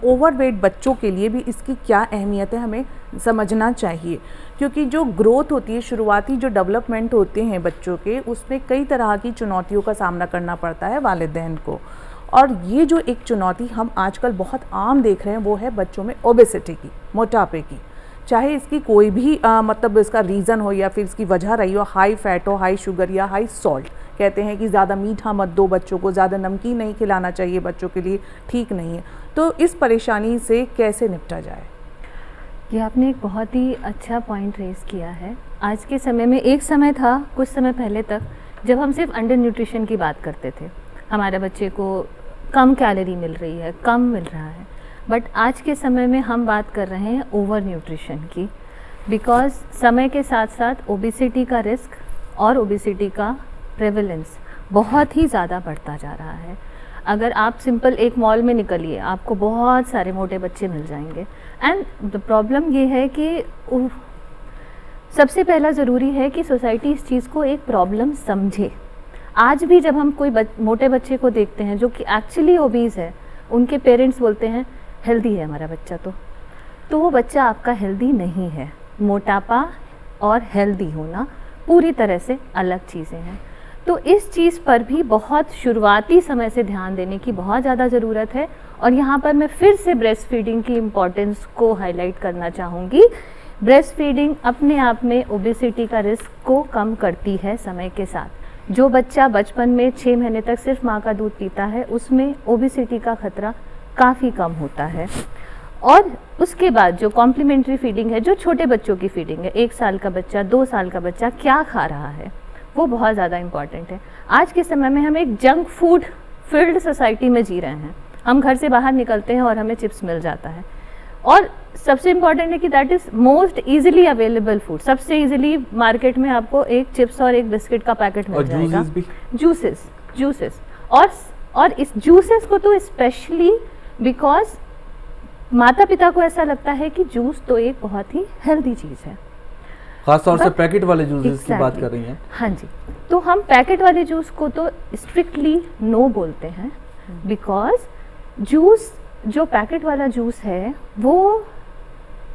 ओवर वेट बच्चों के लिए भी इसकी क्या अहमियत है हमें समझना चाहिए, क्योंकि जो ग्रोथ होती है, शुरुआती जो डेवलपमेंट होते हैं बच्चों के, उसमें कई तरह की चुनौतियों का सामना करना पड़ता है वालिदैन को। और ये जो एक चुनौती हम आजकल बहुत आम देख रहे हैं वो है बच्चों में ओबेसिटी की, मोटापे की। चाहे इसकी कोई भी मतलब इसका रीज़न हो या फिर इसकी वजह रही हो, हाई फैट हो, हाई शुगर या हाई सॉल्ट। कहते हैं कि ज़्यादा मीठा मत दो बच्चों को, ज़्यादा नमकीन नहीं खिलाना चाहिए बच्चों के लिए, ठीक नहीं है। तो इस परेशानी से कैसे निपटा जाए? ये आपने एक बहुत ही अच्छा पॉइंट रेज़ किया है। आज के समय में एक समय था, कुछ समय पहले तक, जब हम सिर्फ अंडर न्यूट्रिशन की बात करते थे, हमारे बच्चे को कम कैलोरी मिल रही है, कम मिल रहा है। बट आज के समय में हम बात कर रहे हैं ओवर न्यूट्रिशन की, बिकॉज़ समय के साथ साथ ओबेसिटी का रिस्क और ओबेसिटी का प्रेवलेंस बहुत ही ज़्यादा बढ़ता जा रहा है। अगर आप सिंपल एक मॉल में निकलिए, आपको बहुत सारे मोटे बच्चे मिल जाएंगे। एंड द प्रॉब्लम ये है कि सबसे पहला ज़रूरी है कि सोसाइटी इस चीज़ को एक प्रॉब्लम समझे। आज भी जब हम कोई मोटे बच्चे को देखते हैं जो कि एक्चुअली ओबीज़ है, उनके पेरेंट्स बोलते हैं हेल्दी है हमारा बच्चा, तो वो बच्चा आपका हेल्दी नहीं है। मोटापा और हेल्दी होना पूरी तरह से अलग चीज़ें हैं। तो इस चीज़ पर भी बहुत शुरुआती समय से ध्यान देने की बहुत ज़्यादा ज़रूरत है। और यहाँ पर मैं फिर से ब्रेस्ट फीडिंग की इम्पॉर्टेंस को हाईलाइट करना चाहूँगी। ब्रेस्ट फीडिंग अपने आप में ओबेसिटी का रिस्क को कम करती है समय के साथ। जो बच्चा बचपन में 6 महीने तक सिर्फ माँ का दूध पीता है, उसमें ओबेसिटी का खतरा काफ़ी कम होता है। और उसके बाद जो कॉम्प्लीमेंट्री फीडिंग है, जो छोटे बच्चों की फीडिंग है, 1 साल का बच्चा, 2 साल का बच्चा क्या खा रहा है, वो बहुत ज़्यादा इम्पॉर्टेंट है। आज के समय में हम एक जंक फूड फील्ड सोसाइटी में जी रहे हैं। हम घर से बाहर निकलते हैं और हमें चिप्स मिल जाता है। और सबसे इम्पॉर्टेंट है कि that is most easily available food. सबसे ईजिली मार्केट में आपको एक चिप्स और एक बिस्किट का पैकेट मिल जाएगा। जूसेस और इस जूसेस को तो स्पेशली बिकॉज माता पिता को ऐसा लगता है कि जूस तो एक बहुत ही हेल्दी चीज़ है। खास तौर से पैकेट वाले जूसेस की बात कर रही हैं। हाँ जी, तो हम पैकेट वाले जूस को तो स्ट्रिक्टली नो बोलते हैं, बिकॉज जूस, जो पैकेट वाला जूस है, वो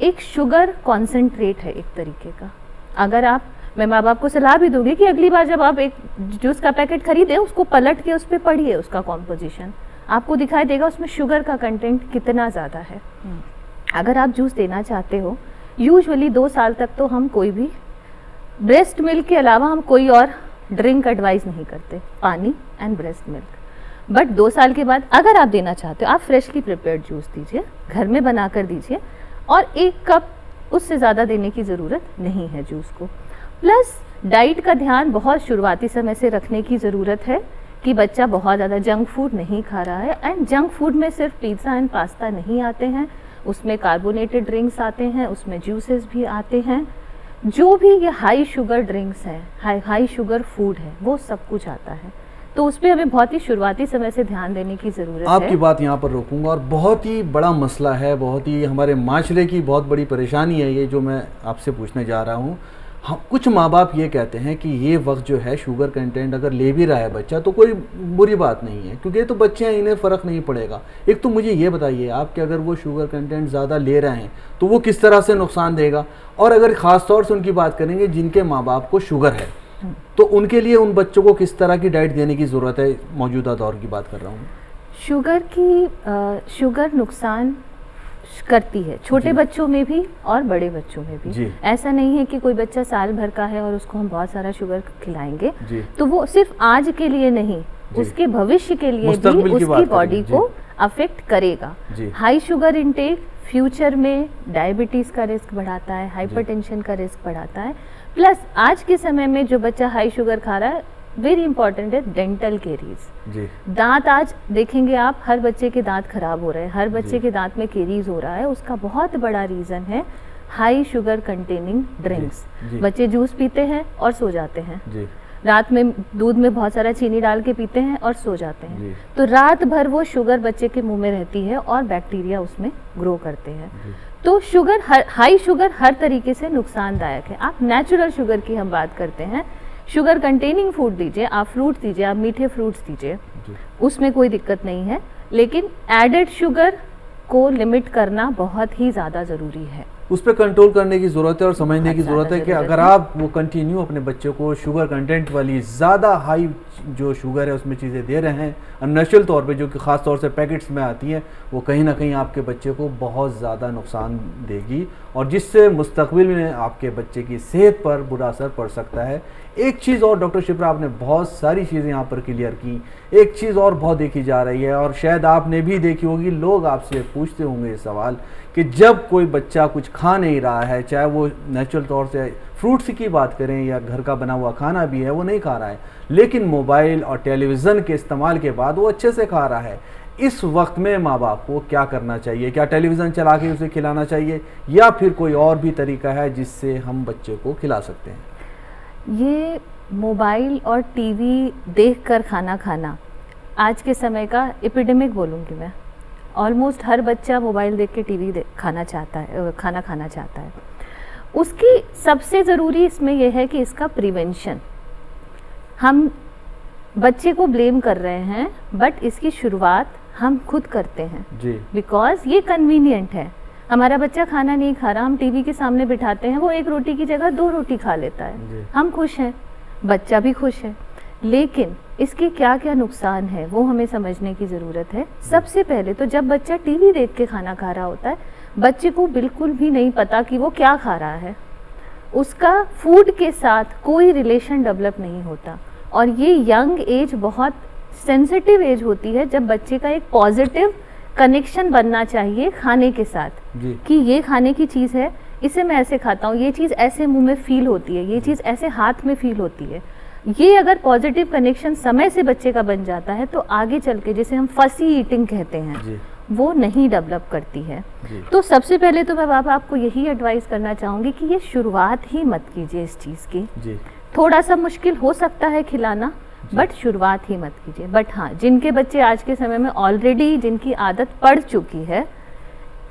एक शुगर कॉन्सेंट्रेट है एक तरीके का। अगर मैं माँ बाप को सलाह भी दूंगी कि अगली बार जब आप एक जूस का पैकेट खरीदें, उसको पलट के उस पर पढ़िए उसका कॉम्पोजिशन, आपको दिखाई देगा उसमें शुगर का कंटेंट कितना ज़्यादा है। अगर आप जूस देना चाहते हो, यूजुअली 2 साल तक तो हम कोई भी ब्रेस्ट मिल्क के अलावा हम कोई और ड्रिंक एडवाइस नहीं करते, पानी एंड ब्रेस्ट मिल्क। बट 2 साल के बाद अगर आप देना चाहते हो, आप फ्रेशली प्रिपेयर्ड जूस दीजिए, घर में बना कर दीजिए, और 1 कप, उससे ज़्यादा देने की ज़रूरत नहीं है जूस को। प्लस डाइट का ध्यान बहुत शुरुआती समय से रखने की ज़रूरत है कि बच्चा बहुत ज़्यादा जंक फूड नहीं खा रहा है। एंड जंक फूड में सिर्फ पिज़्ज़ा एंड पास्ता नहीं आते हैं, उसमें कार्बोनेटेड ड्रिंक्स आते हैं, उसमें जूसेस भी आते हैं। जो भी ये हाई शुगर ड्रिंक्स हैं, हाई शुगर फूड है, वो सब कुछ आता है। तो उस पर हमें बहुत ही शुरुआती समय से ध्यान देने की ज़रूरत है। आपकी बात यहाँ पर रोकूंगा, और बहुत ही बड़ा मसला है, बहुत ही हमारे माशरे की बहुत बड़ी परेशानी है ये जो मैं आपसे पूछने जा रहा हूँ। हाँ, कुछ माँ बाप ये कहते हैं कि ये वक्त जो है शुगर कंटेंट अगर ले भी रहा है बच्चा तो कोई बुरी बात नहीं है, क्योंकि ये तो बच्चे हैं, इन्हें फ़र्क नहीं पड़ेगा। एक तो मुझे ये बताइए आप कि अगर वो शुगर कंटेंट ज़्यादा ले रहे हैं तो वो किस तरह से नुकसान देगा, और अगर ख़ास तौर से उनकी बात करेंगे जिनके माँ बाप को शुगर है, तो उनके लिए उन बच्चों को किस तरह की डाइट देने की ज़रूरत है? मौजूदा दौर की बात कर रहा हूँ। शुगर नुकसान करती है, छोटे बच्चों में भी और बड़े बच्चों में भी। ऐसा नहीं है कि कोई बच्चा साल भर का है और उसको हम बहुत सारा शुगर खिलाएंगे, तो वो सिर्फ आज के लिए नहीं, उसके भविष्य के लिए भी उसकी बॉडी को अफेक्ट करेगा। हाई शुगर इंटेक फ्यूचर में डायबिटीज़ का रिस्क बढ़ाता है, हाइपरटेंशन का रिस्क बढ़ाता है। प्लस आज के समय में जो बच्चा हाई शुगर खा रहा है, वेरी इंपॉर्टेंट है डेंटल केरीज। दांत आज देखेंगे आप, हर बच्चे के दांत खराब हो रहे हैं, हर बच्चे के दांत में केरीज हो रहा है। उसका बहुत बड़ा रीज़न है हाई शुगर कंटेनिंग ड्रिंक्स। जी। बच्चे जूस पीते हैं और सो जाते हैं, जी रात में दूध में बहुत सारा चीनी डाल के पीते हैं और सो जाते जी। हैं, तो रात भर वो शुगर बच्चे के मुंह में रहती है और बैक्टीरिया उसमें ग्रो करते हैं। तो शुगर, हाई शुगर हर तरीके से नुकसानदायक है। आप नेचुरल शुगर की हम बात करते हैं, शुगर कंटेनिंग फूड दीजिए, आप फ्रूट दीजिए, आप मीठे फ्रूट्स दीजिए, उसमें कोई दिक्कत नहीं है, लेकिन एडेड शुगर को लिमिट करना बहुत ही ज़्यादा ज़रूरी है। उस पर कंट्रोल करने की ज़रूरत है और समझने की ज़रूरत है कि ज़रूरत अगर है। आप वो कंटिन्यू अपने बच्चों को शुगर कंटेंट वाली ज़्यादा हाई जो शुगर है उसमें चीज़ें दे रहे हैं अननेचुरल तौर पे, जो कि ख़ास तौर से पैकेट्स में आती हैं, वो कहीं ना कहीं आपके बच्चे को बहुत ज़्यादा नुकसान देगी और जिससे मुस्तकबिल में आपके बच्चे की सेहत पर बुरा असर पड़ सकता है। एक चीज़ और डॉक्टर शिप्रा, आपने बहुत सारी चीज़ें यहाँ पर क्लियर की, एक चीज़ और बहुत देखी जा रही है और शायद आपने भी देखी होगी, लोग आपसे पूछते होंगे ये सवाल कि जब कोई बच्चा कुछ खा नहीं रहा है, चाहे वो नेचुरल तौर से फ्रूट्स की बात करें या घर का बना हुआ खाना भी है, वो नहीं खा रहा है, लेकिन मोबाइल और टेलीविज़न के इस्तेमाल के बाद वो अच्छे से खा रहा है, इस वक्त में माँ बाप को क्या करना चाहिए? क्या टेलीविज़न चला के उसे खिलाना चाहिए या फिर कोई और भी तरीका है जिससे हम बच्चे को खिला सकते हैं? ये मोबाइल और टीवी देखकर खाना खाना आज के समय का एपिडेमिक बोलूँगी मैं। ऑलमोस्ट हर बच्चा मोबाइल देख के टीवी खाना चाहता है, खाना खाना चाहता है। उसकी सबसे ज़रूरी इसमें यह है कि इसका प्रिवेंशन, हम बच्चे को ब्लेम कर रहे हैं बट इसकी शुरुआत हम खुद करते हैं जी। बिकॉज ये कन्वीनियंट है। हमारा बच्चा खाना नहीं खा रहा, हम टीवी के सामने बिठाते हैं, वो एक रोटी की जगह 2 रोटी खा लेता है, हम खुश हैं, बच्चा भी खुश है। लेकिन इसके क्या क्या नुकसान है वो हमें समझने की ज़रूरत है। सबसे पहले तो जब बच्चा टीवी देख के खाना खा रहा होता है, बच्चे को बिल्कुल भी नहीं पता कि वो क्या खा रहा है, उसका फूड के साथ कोई रिलेशन डेवलप नहीं होता और ये यंग एज बहुत सेंसिटिव एज होती है जब बच्चे का एक पॉजिटिव कनेक्शन बनना चाहिए खाने के साथ जी। कि ये खाने की चीज़ है, इसे मैं ऐसे खाता हूँ, ये चीज़ ऐसे मुंह में फील होती है, ये चीज़ ऐसे हाथ में फील होती है। ये अगर पॉजिटिव कनेक्शन समय से बच्चे का बन जाता है तो आगे चल के, जिसे हम फसी ईटिंग कहते हैं जी। वो नहीं डेवलप करती है। जी। तो सबसे पहले तो मैं बाबा आपको यही एडवाइस करना चाहूँगी कि ये शुरुआत ही मत कीजिए इस चीज़ की। जी। थोड़ा सा मुश्किल हो सकता है खिलाना, बट शुरुआत ही मत कीजिए। बट हाँ, जिनके बच्चे आज के समय में ऑलरेडी जिनकी आदत पड़ चुकी है,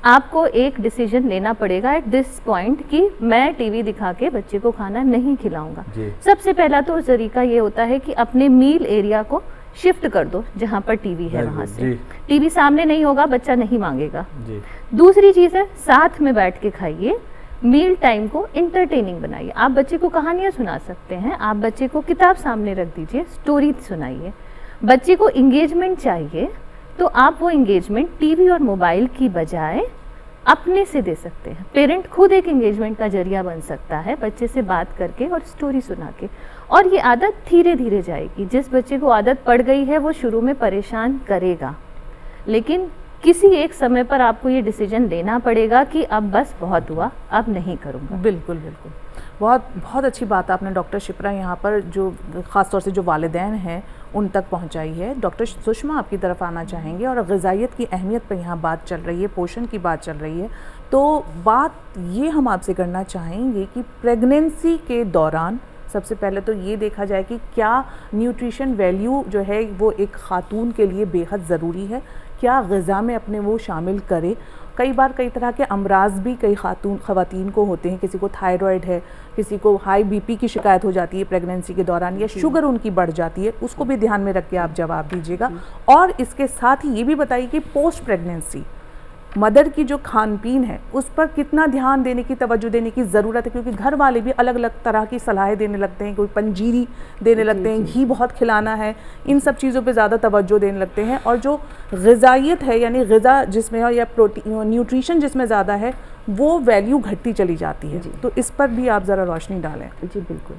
आपको एक डिसीजन लेना पड़ेगा एट दिस पॉइंट कि मैं टीवी दिखा के बच्चे को खाना नहीं खिलाऊंगा। सबसे पहला तो तरीका ये होता है कि अपने मील एरिया को शिफ्ट कर दो, जहाँ पर टीवी है वहाँ से। टीवी सामने नहीं होगा, बच्चा नहीं मांगेगा। दूसरी चीज़ है, साथ में बैठ के खाइए, मील टाइम को इंटरटेनिंग बनाइए। आप बच्चे को कहानियाँ सुना सकते हैं, आप बच्चे को किताब सामने रख दीजिए, स्टोरी सुनाइए। बच्चे को इंगेजमेंट चाहिए तो आप वो इंगेजमेंट टीवी और मोबाइल की बजाय अपने से दे सकते हैं। पेरेंट खुद एक इंगेजमेंट का जरिया बन सकता है, बच्चे से बात करके और स्टोरी सुना के। और ये आदत धीरे धीरे जाएगी। जिस बच्चे को आदत पड़ गई है वो शुरू में परेशान करेगा, लेकिन किसी एक समय पर आपको ये डिसीजन लेना पड़ेगा कि अब बस बहुत हुआ, अब नहीं करूँगा। बिल्कुल बिल्कुल, बहुत बहुत अच्छी बात आपने डॉक्टर शिप्रा यहाँ पर जो ख़ास तौर से जो वालिदैन हैं उन तक पहुँचाई है। डॉक्टर सुषमा आपकी तरफ आना चाहेंगे और ग़िज़ाइयत की अहमियत पर यहाँ बात चल रही है, पोषण की बात चल रही है, तो बात ये हम आपसे करना चाहेंगे कि प्रेगनेंसी के दौरान सबसे पहले तो ये देखा जाए कि क्या न्यूट्रिशन वैल्यू जो है वो एक ख़ातून के लिए बेहद ज़रूरी है, क्या ग़िज़ा में अपने वो शामिल करे। कई बार कई तरह के अमराज भी कई ख़वातीन को होते हैं, किसी को थायराइड है, किसी को हाई बीपी की शिकायत हो जाती है प्रेगनेंसी के दौरान, या शुगर उनकी बढ़ जाती है, उसको भी ध्यान में रख के आप जवाब दीजिएगा। और इसके साथ ही ये भी बताइए कि पोस्ट प्रेगनेंसी मदर की जो खान पीन है उस पर कितना ध्यान देने की, तवज्जो देने की ज़रूरत है, क्योंकि घर वाले भी अलग अलग तरह की सलाहें देने लगते हैं। कोई पंजीरी देने लगते हैं, घी बहुत खिलाना है, इन सब चीज़ों पे ज़्यादा तवज्जो देने लगते हैं। और जो ग़िज़ाइयत है यानी ग़िज़ा जिसमें है या प्रोटीन न्यूट्रिशन जिसमें ज़्यादा है वो वैल्यू घटती चली जाती है। तो इस पर भी आप ज़रा रोशनी डालें। जी बिल्कुल।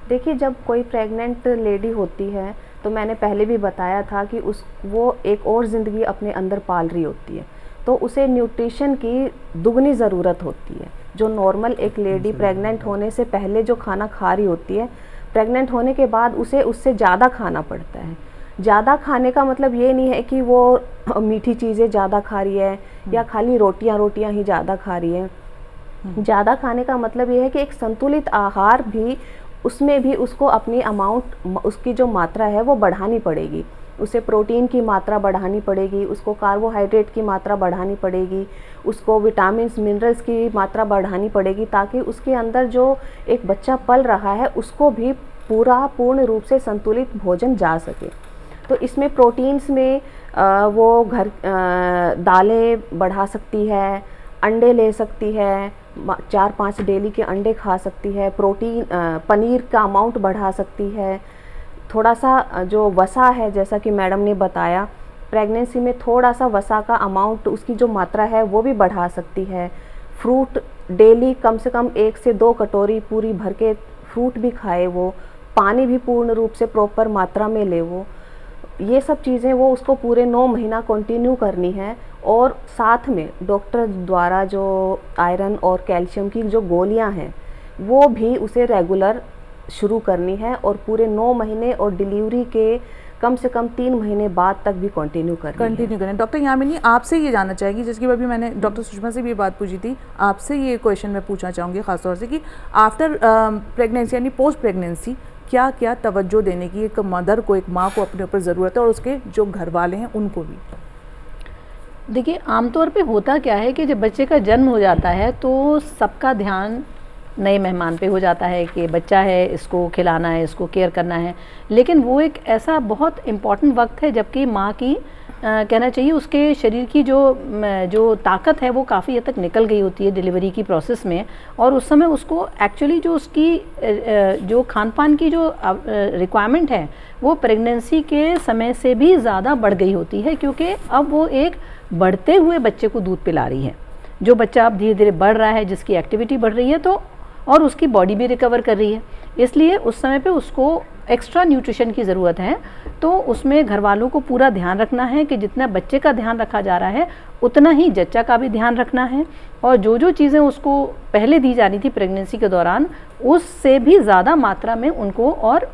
देखिए, जब कोई प्रेग्नेंट लेडी होती है तो मैंने पहले भी बताया था कि वो एक और ज़िंदगी अपने अंदर पाल रही होती है, तो उसे न्यूट्रिशन की दुगनी ज़रूरत होती है। जो नॉर्मल एक लेडी प्रेग्नेंट होने से पहले जो खाना खा रही होती है, प्रेग्नेंट होने के बाद उसे उससे ज़्यादा खाना पड़ता है। ज़्यादा खाने का मतलब ये नहीं है कि वो मीठी चीज़ें ज़्यादा खा रही है या खाली रोटियां ही ज़्यादा खा रही है। ज़्यादा खाने का मतलब ये है कि एक संतुलित आहार भी, उसमें भी उसको अपनी अमाउंट, उसकी जो मात्रा है वो बढ़ानी पड़ेगी। उसे प्रोटीन की मात्रा बढ़ानी पड़ेगी, उसको कार्बोहाइड्रेट की मात्रा बढ़ानी पड़ेगी, उसको विटामिन्स मिनरल्स की मात्रा बढ़ानी पड़ेगी, ताकि उसके अंदर जो एक बच्चा पल रहा है उसको भी पूर्ण रूप से संतुलित भोजन जा सके। तो इसमें प्रोटीन्स में वो दालें बढ़ा सकती है, अंडे ले सकती है, 4-5 डेली के अंडे खा सकती है, प्रोटीन पनीर का अमाउंट बढ़ा सकती है, थोड़ा सा जो वसा है, जैसा कि मैडम ने बताया, प्रेगनेंसी में थोड़ा सा वसा का अमाउंट, उसकी जो मात्रा है वो भी बढ़ा सकती है। फ्रूट डेली कम से कम 1 से 2 कटोरी पूरी भर के फ्रूट भी खाए वो, पानी भी पूर्ण रूप से प्रॉपर मात्रा में ले वो, ये सब चीज़ें वो उसको पूरे 9 महीना कंटिन्यू करनी है। और साथ में डॉक्टर द्वारा जो आयरन और कैल्शियम की जो गोलियां हैं वो भी उसे रेगुलर शुरू करनी है, और पूरे 9 महीने और डिलीवरी के कम से कम 3 महीने बाद तक भी कंटिन्यू करें। डॉक्टर यामिनी, आपसे ये जानना चाहेगी, जिसकी अभी मैंने डॉक्टर सुषमा से भी बात पूछी थी, आपसे ये क्वेश्चन मैं पूछना चाहूँगी ख़ासतौर से कि आफ्टर प्रेगनेंसी यानी पोस्ट प्रेगनेंसी क्या क्या तवज्जो देने की एक मदर को, एक माँ को अपने ऊपर ज़रूरत है, और उसके जो घर वाले हैं उनको भी? देखिए, आमतौर पे होता क्या है कि जब बच्चे का जन्म हो जाता है तो सबका ध्यान नए मेहमान पे हो जाता है कि बच्चा है, इसको खिलाना है, इसको केयर करना है। लेकिन वो एक ऐसा बहुत इम्पॉर्टेंट वक्त है जबकि माँ की कहना चाहिए उसके शरीर की जो ताकत है वो काफ़ी हद तक निकल गई होती है डिलीवरी की प्रोसेस में, और उस समय उसको एक्चुअली जो उसकी जो खान पान की जो रिक्वायरमेंट है वो प्रेगनेंसी के समय से भी ज़्यादा बढ़ गई होती है, क्योंकि अब वो एक बढ़ते हुए बच्चे को दूध पिला रही है। जो बच्चा अब धीरे धीरे बढ़ रहा है, जिसकी एक्टिविटी बढ़ रही है, तो और उसकी बॉडी भी रिकवर कर रही है, इसलिए उस समय पे उसको एक्स्ट्रा न्यूट्रिशन की ज़रूरत है। तो उसमें घर वालों को पूरा ध्यान रखना है कि जितना बच्चे का ध्यान रखा जा रहा है उतना ही जच्चा का भी ध्यान रखना है, और जो जो चीज़ें उसको पहले दी जा रही थी प्रेगनेंसी के दौरान उससे भी ज़्यादा मात्रा में उनको, और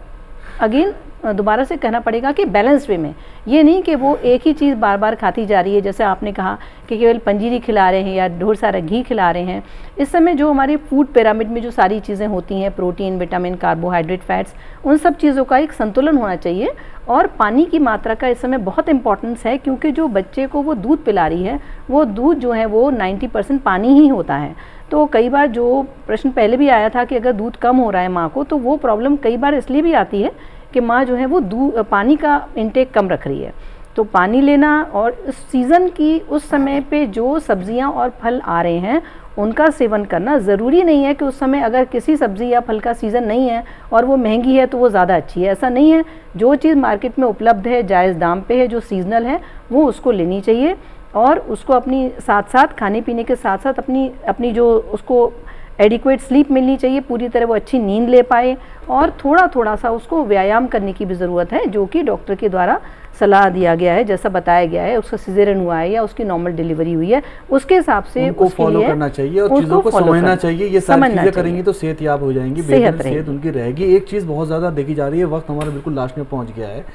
अगेन दोबारा से कहना पड़ेगा कि बैलेंस वे में, ये नहीं कि वो एक ही चीज़ बार बार खाती जा रही है, जैसे आपने कहा कि केवल पंजीरी खिला रहे हैं या ढेर सारा घी खिला रहे हैं। इस समय जो हमारे फूड पिरामिड में जो सारी चीज़ें होती हैं, प्रोटीन, विटामिन, कार्बोहाइड्रेट, फैट्स, उन सब चीज़ों का एक संतुलन होना चाहिए। और पानी की मात्रा का इस समय बहुत इंपॉर्टेंस है, क्योंकि जो बच्चे को वो दूध पिला रही है वो दूध जो है वो 90% पानी ही होता है। तो कई बार जो प्रश्न पहले भी आया था कि अगर दूध कम हो रहा है माँ को, तो वो प्रॉब्लम कई बार इसलिए भी आती है कि माँ जो है वो पानी का इंटेक कम रख रही है। तो पानी लेना, और इस सीज़न की उस समय पे जो सब्जियां और फल आ रहे हैं उनका सेवन करना। ज़रूरी नहीं है कि उस समय अगर किसी सब्ज़ी या फल का सीज़न नहीं है और वो महंगी है तो वो ज़्यादा अच्छी है, ऐसा नहीं है। जो चीज़ मार्केट में उपलब्ध है, जायज़ दाम पे है, जो सीजनल है, वो उसको लेनी चाहिए, और उसको अपनी साथ साथ खाने पीने के साथ साथ अपनी जो उसको एडिक्वेट स्लीप मिलनी चाहिए, पूरी तरह वो अच्छी नींद ले पाए, और थोड़ा थोड़ा सा उसको व्यायाम करने की भी ज़रूरत है, जो कि डॉक्टर के द्वारा सलाह दिया गया है, जैसा बताया गया है। उसका सिजेरियन हुआ है या उसकी नॉर्मल डिलीवरी हुई है, उसके हिसाब से उनको फॉलो करना चाहिए और चीज़ों को समझना चाहिए। ये सारी चीज़ें करेंगी तो सेहत याब हो जाएंगी, बेहतर सेहत उनकी रहेगी। एक चीज़ बहुत ज़्यादा देखी जा रही है, वक्त हमारा बिल्कुल लास्ट में पहुँच गया है,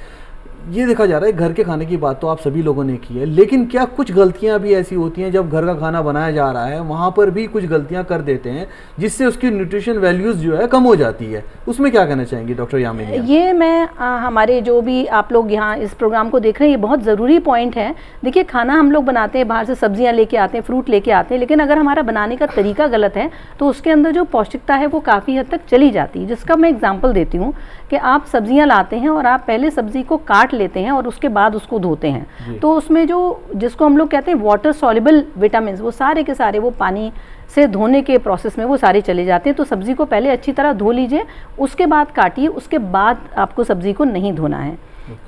ये देखा जा रहा है घर के खाने की बात तो आप सभी लोगों ने की है, लेकिन क्या कुछ गलतियां भी ऐसी होती हैं जब घर का खाना बनाया जा रहा है वहां पर भी कुछ गलतियां कर देते हैं जिससे उसकी न्यूट्रिशन वैल्यूज जो है कम हो जाती है, उसमें क्या कहना चाहेंगे डॉक्टर यामिनी? ये मैं हमारे जो भी आप लोग यहाँ इस प्रोग्राम को देख रहे हैं, ये बहुत ज़रूरी पॉइंट है। देखिए, खाना हम लोग बनाते हैं, बाहर से सब्जियाँ लेके आते हैं, फ्रूट लेके आते हैं, लेकिन अगर हमारा बनाने का तरीका गलत है तो उसके अंदर जो पौष्टिकता है वो काफ़ी हद तक चली जाती है। जिसका मैं एग्जाम्पल देती हूँ कि आप सब्जियाँ लाते हैं और आप पहले सब्जी को काट लेते हैं और उसके बाद उसको धोते हैं, तो उसमें जो जिसको हम लोग कहते हैं वाटर सॉल्युबल विटामिन, वो सारे के सारे वो पानी से धोने के प्रोसेस में वो सारे चले जाते हैं। तो सब्जी को पहले अच्छी तरह धो लीजिए, उसके बाद काटिए, उसके बाद आपको सब्जी को नहीं धोना है।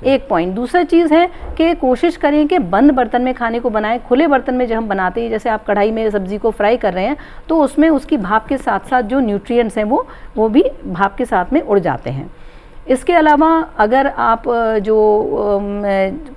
एक पॉइंट। दूसरा चीज़ है कि कोशिश करें कि बंद बर्तन में खाने को बनाएं। खुले बर्तन में जब हम बनाते हैं, जैसे आप कढ़ाई में सब्जी को फ्राई कर रहे हैं, तो उसमें उसकी भाप के साथ साथ जो न्यूट्रिएंट्स हैं वो भी भाप के साथ में उड़ जाते हैं। इसके अलावा अगर आप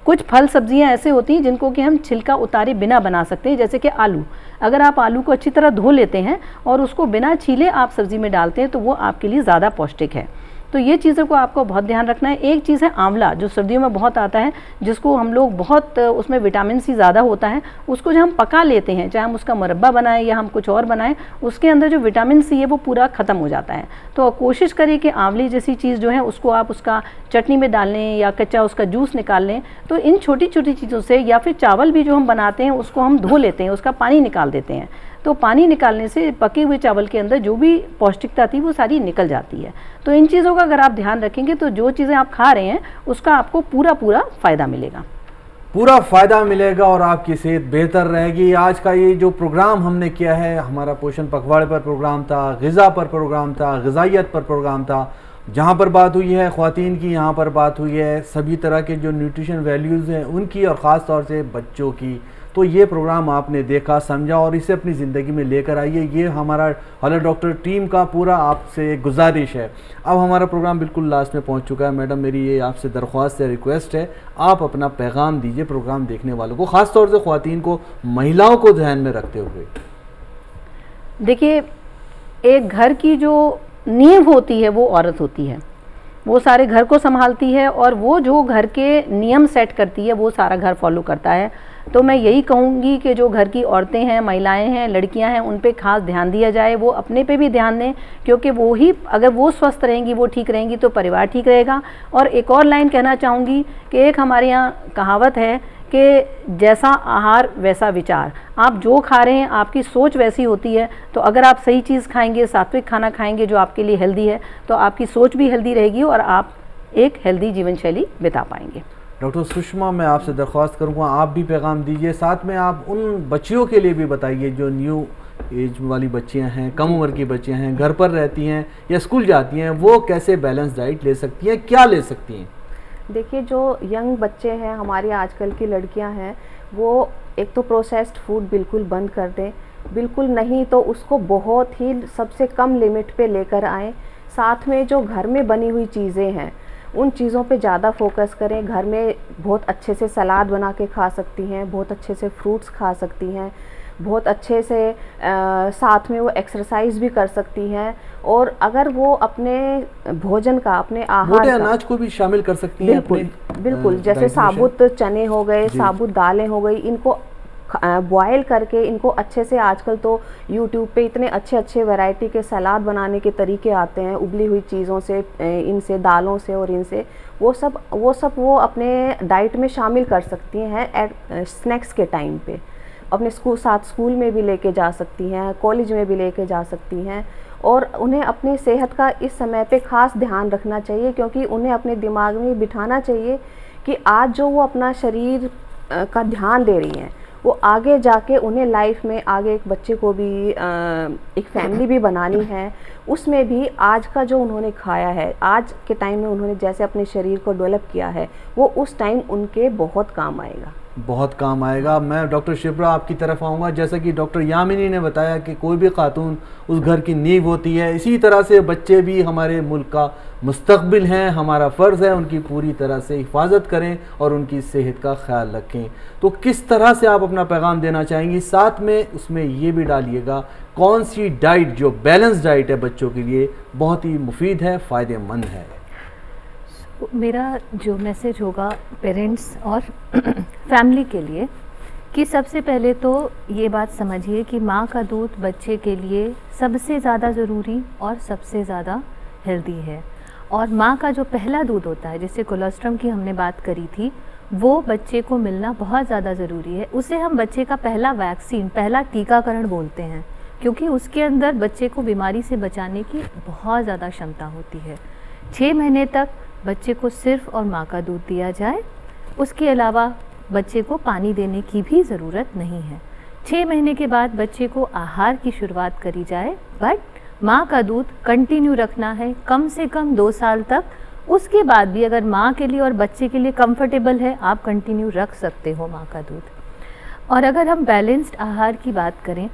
कुछ फल सब्जियां ऐसे होती हैं जिनको कि हम छिलका उतारे बिना बना सकते हैं, जैसे कि आलू। अगर आप आलू को अच्छी तरह धो लेते हैं और उसको बिना छीले आप सब्ज़ी में डालते हैं तो वो आपके लिए ज़्यादा पौष्टिक है। तो ये चीज़ों को आपको बहुत ध्यान रखना है। एक चीज़ है आंवला, जो सर्दियों में बहुत आता है, जिसको हम लोग बहुत, उसमें विटामिन सी ज़्यादा होता है, उसको जब हम पका लेते हैं, चाहे हम उसका मुरब्बा बनाएं या हम कुछ और बनाएं, उसके अंदर जो विटामिन सी है वो पूरा ख़त्म हो जाता है। तो कोशिश करें कि आंवले जैसी चीज़ जो है उसको आप उसका चटनी में डाल लें या कच्चा उसका जूस निकाल लें। तो इन छोटी छोटी चीज़ों से, या फिर चावल भी जो हम बनाते हैं उसको हम धो लेते हैं, उसका पानी निकाल देते हैं, तो पानी निकालने से पके हुए चावल के अंदर जो भी पौष्टिकता थी वो सारी निकल जाती है। तो इन चीज़ों का अगर आप ध्यान रखेंगे तो जो चीज़ें आप खा रहे हैं उसका आपको पूरा फ़ायदा मिलेगा, पूरा फ़ायदा मिलेगा और आपकी सेहत बेहतर रहेगी। आज का ये जो प्रोग्राम हमने किया है, हमारा पोषण पखवाड़े पर प्रोग्राम था, ग़िज़ा पर प्रोग्राम था, ग़िज़ाइयत पर प्रोग्राम था, जहाँ पर बात हुई है ख़वातीन की, यहाँ पर बात हुई है सभी तरह के जो न्यूट्रिशन वैल्यूज़ हैं उनकी, और ख़ास तौर से बच्चों की। तो ये प्रोग्राम आपने देखा, समझा और इसे अपनी ज़िंदगी में लेकर आइए। ये हमारा हेलो डॉक्टर टीम का पूरा आपसे गुजारिश है। अब हमारा प्रोग्राम बिल्कुल लास्ट में पहुंच चुका है। मैडम, मेरी ये आपसे दरख्वास्त है, रिक्वेस्ट है, आप अपना पैगाम दीजिए प्रोग्राम देखने वालों को, ख़ास तौर से ख़वातीन को, महिलाओं को ध्यान में रखते हुए। देखिए, एक घर की जो नींव होती है वो औरत होती है, वो सारे घर को संभालती है और वो जो घर के नियम सेट करती है वो सारा घर फॉलो करता है। तो मैं यही कहूँगी कि जो घर की औरतें हैं, महिलाएं हैं, लड़कियां हैं, उन पे खास ध्यान दिया जाए, वो अपने पे भी ध्यान दें, क्योंकि वो ही, अगर वो स्वस्थ रहेंगी, वो ठीक रहेंगी तो परिवार ठीक रहेगा। और एक और लाइन कहना चाहूँगी कि एक हमारे यहाँ कहावत है कि जैसा आहार वैसा विचार। आप जो खा रहे हैं, आपकी सोच वैसी होती है। तो अगर आप सही चीज़ खाएंगे, सात्विक खाना खाएंगे जो आपके लिए हेल्दी है, तो आपकी सोच भी हेल्दी रहेगी और आप एक हेल्दी जीवन शैली बिता पाएंगे। डॉक्टर सुषमा, मैं आपसे दरख्वास्त करूँगा, आप भी पैगाम दीजिए, साथ में आप उन बच्चियों के लिए भी बताइए जो न्यू एज वाली बच्चियां हैं, कम उम्र की बच्चियां हैं, घर पर रहती हैं या स्कूल जाती हैं, वो कैसे बैलेंस डाइट ले सकती हैं, क्या ले सकती हैं? देखिए, जो यंग बच्चे हैं, हमारी आजकल की लड़कियां हैं, वो एक तो प्रोसेस्ड फूड बिल्कुल बंद कर दें, बिल्कुल नहीं तो उसको बहुत ही सबसे कम लिमिट पे लेकर आएँ। साथ में जो घर में बनी हुई चीज़ें हैं उन चीज़ों पे ज़्यादा फोकस करें। घर में बहुत अच्छे से सलाद बना के खा सकती हैं, बहुत अच्छे से फ्रूट्स खा सकती हैं, बहुत अच्छे से साथ में वो एक्सरसाइज भी कर सकती हैं। और अगर वो अपने भोजन का, अपने आहार का, अनाज को भी शामिल कर सकती हैं बिल्कुल, जैसे साबुत चने हो गए, साबुत दालें हो गई, इनको बॉयल करके, इनको अच्छे से, आजकल तो यूट्यूब पे इतने अच्छे अच्छे वैरायटी के सलाद बनाने के तरीके आते हैं, उबली हुई चीज़ों से, इनसे, दालों से और इनसे, वो सब वो अपने डाइट में शामिल कर सकती हैं स्नैक्स के टाइम पे। अपने स्कूल में भी लेके जा सकती हैं, कॉलेज में भी लेके जा सकती हैं। और उन्हें अपनी सेहत का इस समय पे ख़ास ध्यान रखना चाहिए, क्योंकि उन्हें अपने दिमाग में बिठाना चाहिए कि आज जो वो अपना शरीर का ध्यान दे रही हैं, वो आगे जाके उन्हें लाइफ में आगे एक बच्चे को भी, एक फैमिली भी बनानी है। उसमें भी आज का जो उन्होंने खाया है, आज के टाइम में उन्होंने जैसे अपने शरीर को डेवलप किया है, वो उस टाइम उनके बहुत काम आएगा, बहुत काम आएगा। मैं डॉक्टर शिप्रा आपकी तरफ आऊँगा। जैसा कि डॉक्टर यामिनी ने बताया कि कोई भी खातून उस घर की नींव होती है, इसी तरह से बच्चे भी हमारे मुल्क का मुस्तकबिल हैं। हमारा फ़र्ज़ है उनकी पूरी तरह से हिफाजत करें और उनकी सेहत का ख्याल रखें। तो किस तरह से आप अपना पैगाम देना चाहेंगी? साथ में उसमें ये भी डालिएगा कौन सी डाइट, जो बैलेंस डाइट है बच्चों के लिए, बहुत ही मुफीद है, फ़ायदेमंद है। मेरा जो मैसेज होगा पेरेंट्स और फैमिली के लिए, कि सबसे पहले तो ये बात समझिए कि माँ का दूध बच्चे के लिए सबसे ज़्यादा ज़रूरी और सबसे ज़्यादा हेल्दी है। और माँ का जो पहला दूध होता है, जिससे कोलोस्ट्रम की हमने बात करी थी, वो बच्चे को मिलना बहुत ज़्यादा ज़रूरी है। उसे हम बच्चे का पहला वैक्सीन, पहला टीकाकरण बोलते हैं, क्योंकि उसके अंदर बच्चे को बीमारी से बचाने की बहुत ज़्यादा क्षमता होती है। 6 महीने तक बच्चे को सिर्फ और माँ का दूध दिया जाए, उसके अलावा बच्चे को पानी देने की भी ज़रूरत नहीं है। 6 महीने के बाद बच्चे को आहार की शुरुआत करी जाए, बट माँ का दूध कंटिन्यू रखना है कम से कम 2 साल तक। उसके बाद भी अगर माँ के लिए और बच्चे के लिए कंफर्टेबल है, आप कंटिन्यू रख सकते हो माँ का दूध। और अगर हम बैलेंस्ड आहार की बात करें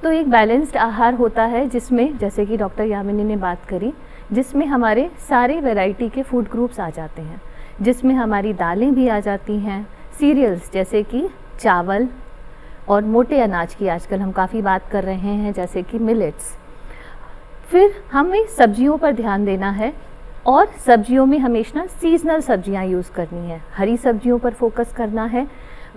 तो एक बैलेंस्ड आहार होता है जिसमें, जैसे कि डॉक्टर यामिनी ने बात करी, जिसमें हमारे सारे वैरायटी के फूड ग्रुप्स आ जाते हैं, जिसमें हमारी दालें भी आ जाती हैं, सीरियल्स जैसे कि चावल, और मोटे अनाज की आजकल हम काफ़ी बात कर रहे हैं जैसे कि मिलेट्स, फिर हमें सब्जियों पर ध्यान देना है और सब्जियों में हमेशा सीजनल सब्जियां यूज़ करनी है, हरी सब्जियों पर फोकस करना है।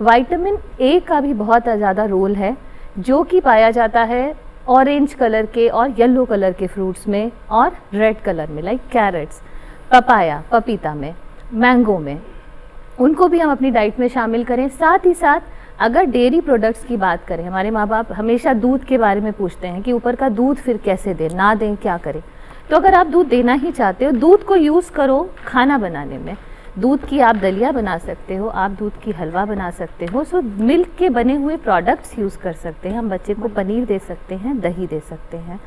विटामिन ए का भी बहुत ज़्यादा रोल है जो कि पाया जाता है ऑरेंज कलर के और येलो कलर के फ्रूट्स में और रेड कलर में, लाइक कैरेट्स, पपाया, पपीता में, मैंगो में, उनको भी हम अपनी डाइट में शामिल करें। साथ ही साथ अगर डेयरी प्रोडक्ट्स की बात करें, हमारे माँ बाप हमेशा दूध के बारे में पूछते हैं कि ऊपर का दूध फिर कैसे दें, ना दें, क्या करें। तो अगर आप दूध देना ही चाहते हो, दूध को यूज़ करो खाना बनाने में। दूध की आप दलिया बना सकते हो, आप दूध की हलवा बना सकते हो। सो मिल्क के बने हुए प्रोडक्ट्स यूज़ कर सकते हैं। हम बच्चे को पनीर दे सकते हैं, दही दे सकते हैं।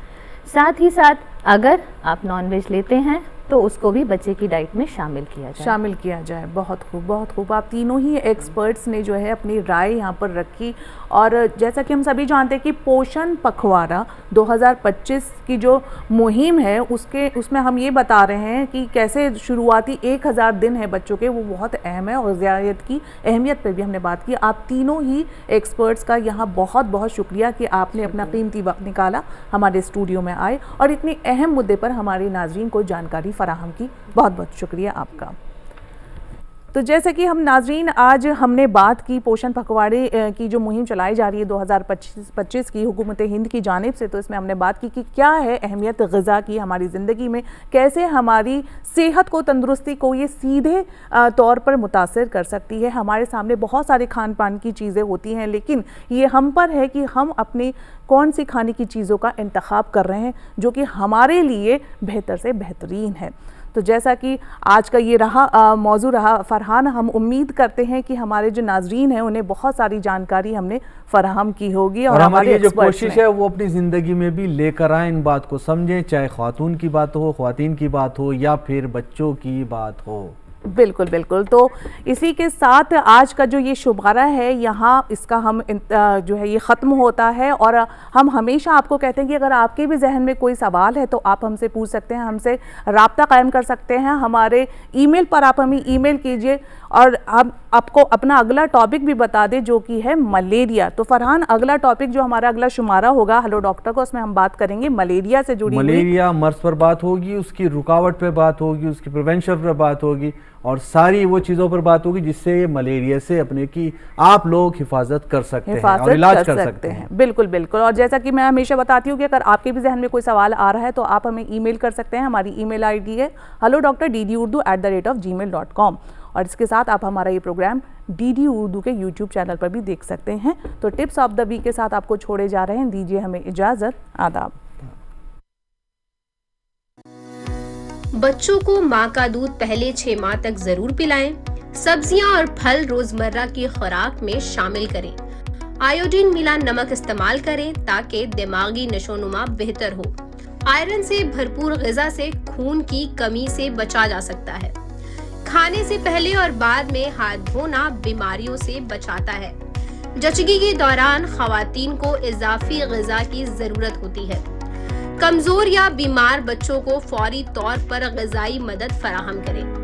साथ ही साथ अगर आप नॉनवेज लेते हैं तो उसको भी बच्चे की डाइट में शामिल किया जाए। बहुत खूब, बहुत खूब। आप तीनों ही एक्सपर्ट्स ने जो है अपनी राय यहाँ पर रखी। और जैसा कि हम सभी जानते हैं कि पोषण पखवाड़ा 2025 की जो मुहिम है उसमें हम ये बता रहे हैं कि कैसे शुरुआती 1000 दिन है बच्चों के, वो बहुत अहम है और ग़िज़ायत की अहमियत पर भी हमने बात की। आप तीनों ही एक्सपर्ट्स का यहाँ बहुत बहुत शुक्रिया कि आपने अपना कीमती वक्त निकाला, हमारे स्टूडियो में आए और इतने अहम मुद्दे पर हमारे नाज़रीन को जानकारी फराहम की। बहुत बहुत शुक्रिया आपका। तो जैसे कि हम नाज़रीन आज हमने बात की पोषण पखवाड़े की जो मुहिम चलाई जा रही है 2025 की हुकूमत हिंद की जानिब से, तो इसमें हमने बात की कि क्या है अहमियत ग़िज़ा की हमारी ज़िंदगी में, कैसे हमारी सेहत को, तंदुरुस्ती को ये सीधे तौर पर मुतासिर कर सकती है। हमारे सामने बहुत सारे खान पान की चीज़ें होती हैं, लेकिन ये हम पर है कि हम अपने कौन सी खाने की चीज़ों का इंतखाब कर रहे हैं जो कि हमारे लिए बेहतर से बेहतरीन है। तो जैसा कि आज का ये मौजू रहा फरहान, हम उम्मीद करते हैं कि हमारे जो नाजरीन हैं उन्हें बहुत सारी जानकारी हमने फराहम की होगी और हमारी ये जो कोशिश है वो अपनी ज़िंदगी में भी लेकर आए, इन बात को समझें, चाहे ख़वातून की बात हो, ख़वातीन की बात हो या फिर बच्चों की बात हो। बिल्कुल बिल्कुल। तो इसी के साथ आज का जो ये शुभारा है यहाँ इसका हम जो है ये ख़त्म होता है। और हम हमेशा आपको कहते हैं कि अगर आपके भी जहन में कोई सवाल है तो आप हमसे पूछ सकते हैं, हमसे राब्ता कायम कर सकते हैं। हमारे ईमेल पर आप हमें ईमेल कीजिए और हम आपको अपना अगला टॉपिक भी बता दें जो कि है मलेरिया। तो फरहान, अगला टॉपिक जो हमारा अगला शुमारा होगा हेलो डॉक्टर को, उसमें हम बात करेंगे मलेरिया से जुड़ी मलेरिया मर्ज पर बात होगी, उसकी रुकावट पर बात होगी, उसकी प्रिवेंशन पर बात होगी और सारी वो चीज़ों पर बात होगी जिससे मलेरिया से अपने की आप लोग हिफाजत कर सकते हैं और इलाज कर सकते हैं। बिल्कुल बिल्कुल। और जैसा कि मैं हमेशा बताती हूँ कि अगर आपके भी जहन में कोई सवाल आ रहा है तो आप हमें ईमेल कर सकते हैं। हमारी ईमेल आईडी है hello.ddurdu@gmail.com और इसके साथ आप हमारा ये प्रोग्राम DD उर्दू के यूट्यूब चैनल पर भी देख सकते हैं। तो टिप्स ऑफ द वीक के साथ आपको छोड़े जा रहे हैं, दीजिए हमें इजाज़त। आदाब। बच्चों को माँ का दूध पहले 6 माह तक जरूर पिलाएं। सब्जियां और फल रोजमर्रा की खुराक में शामिल करें। आयोडीन मिला नमक इस्तेमाल करें ताकि दिमागी नशोनुमा बेहतर हो। आयरन से भरपूर ग़िज़ा से खून की कमी से बचा जा सकता है। खाने से पहले और बाद में हाथ धोना बीमारियों से बचाता है। जचगी के दौरान ख़वातीन को इजाफी ग़िज़ा की जरूरत होती है। कमजोर या बीमार बच्चों को फौरी तौर पर ग़िज़ाई मदद फराहम करें।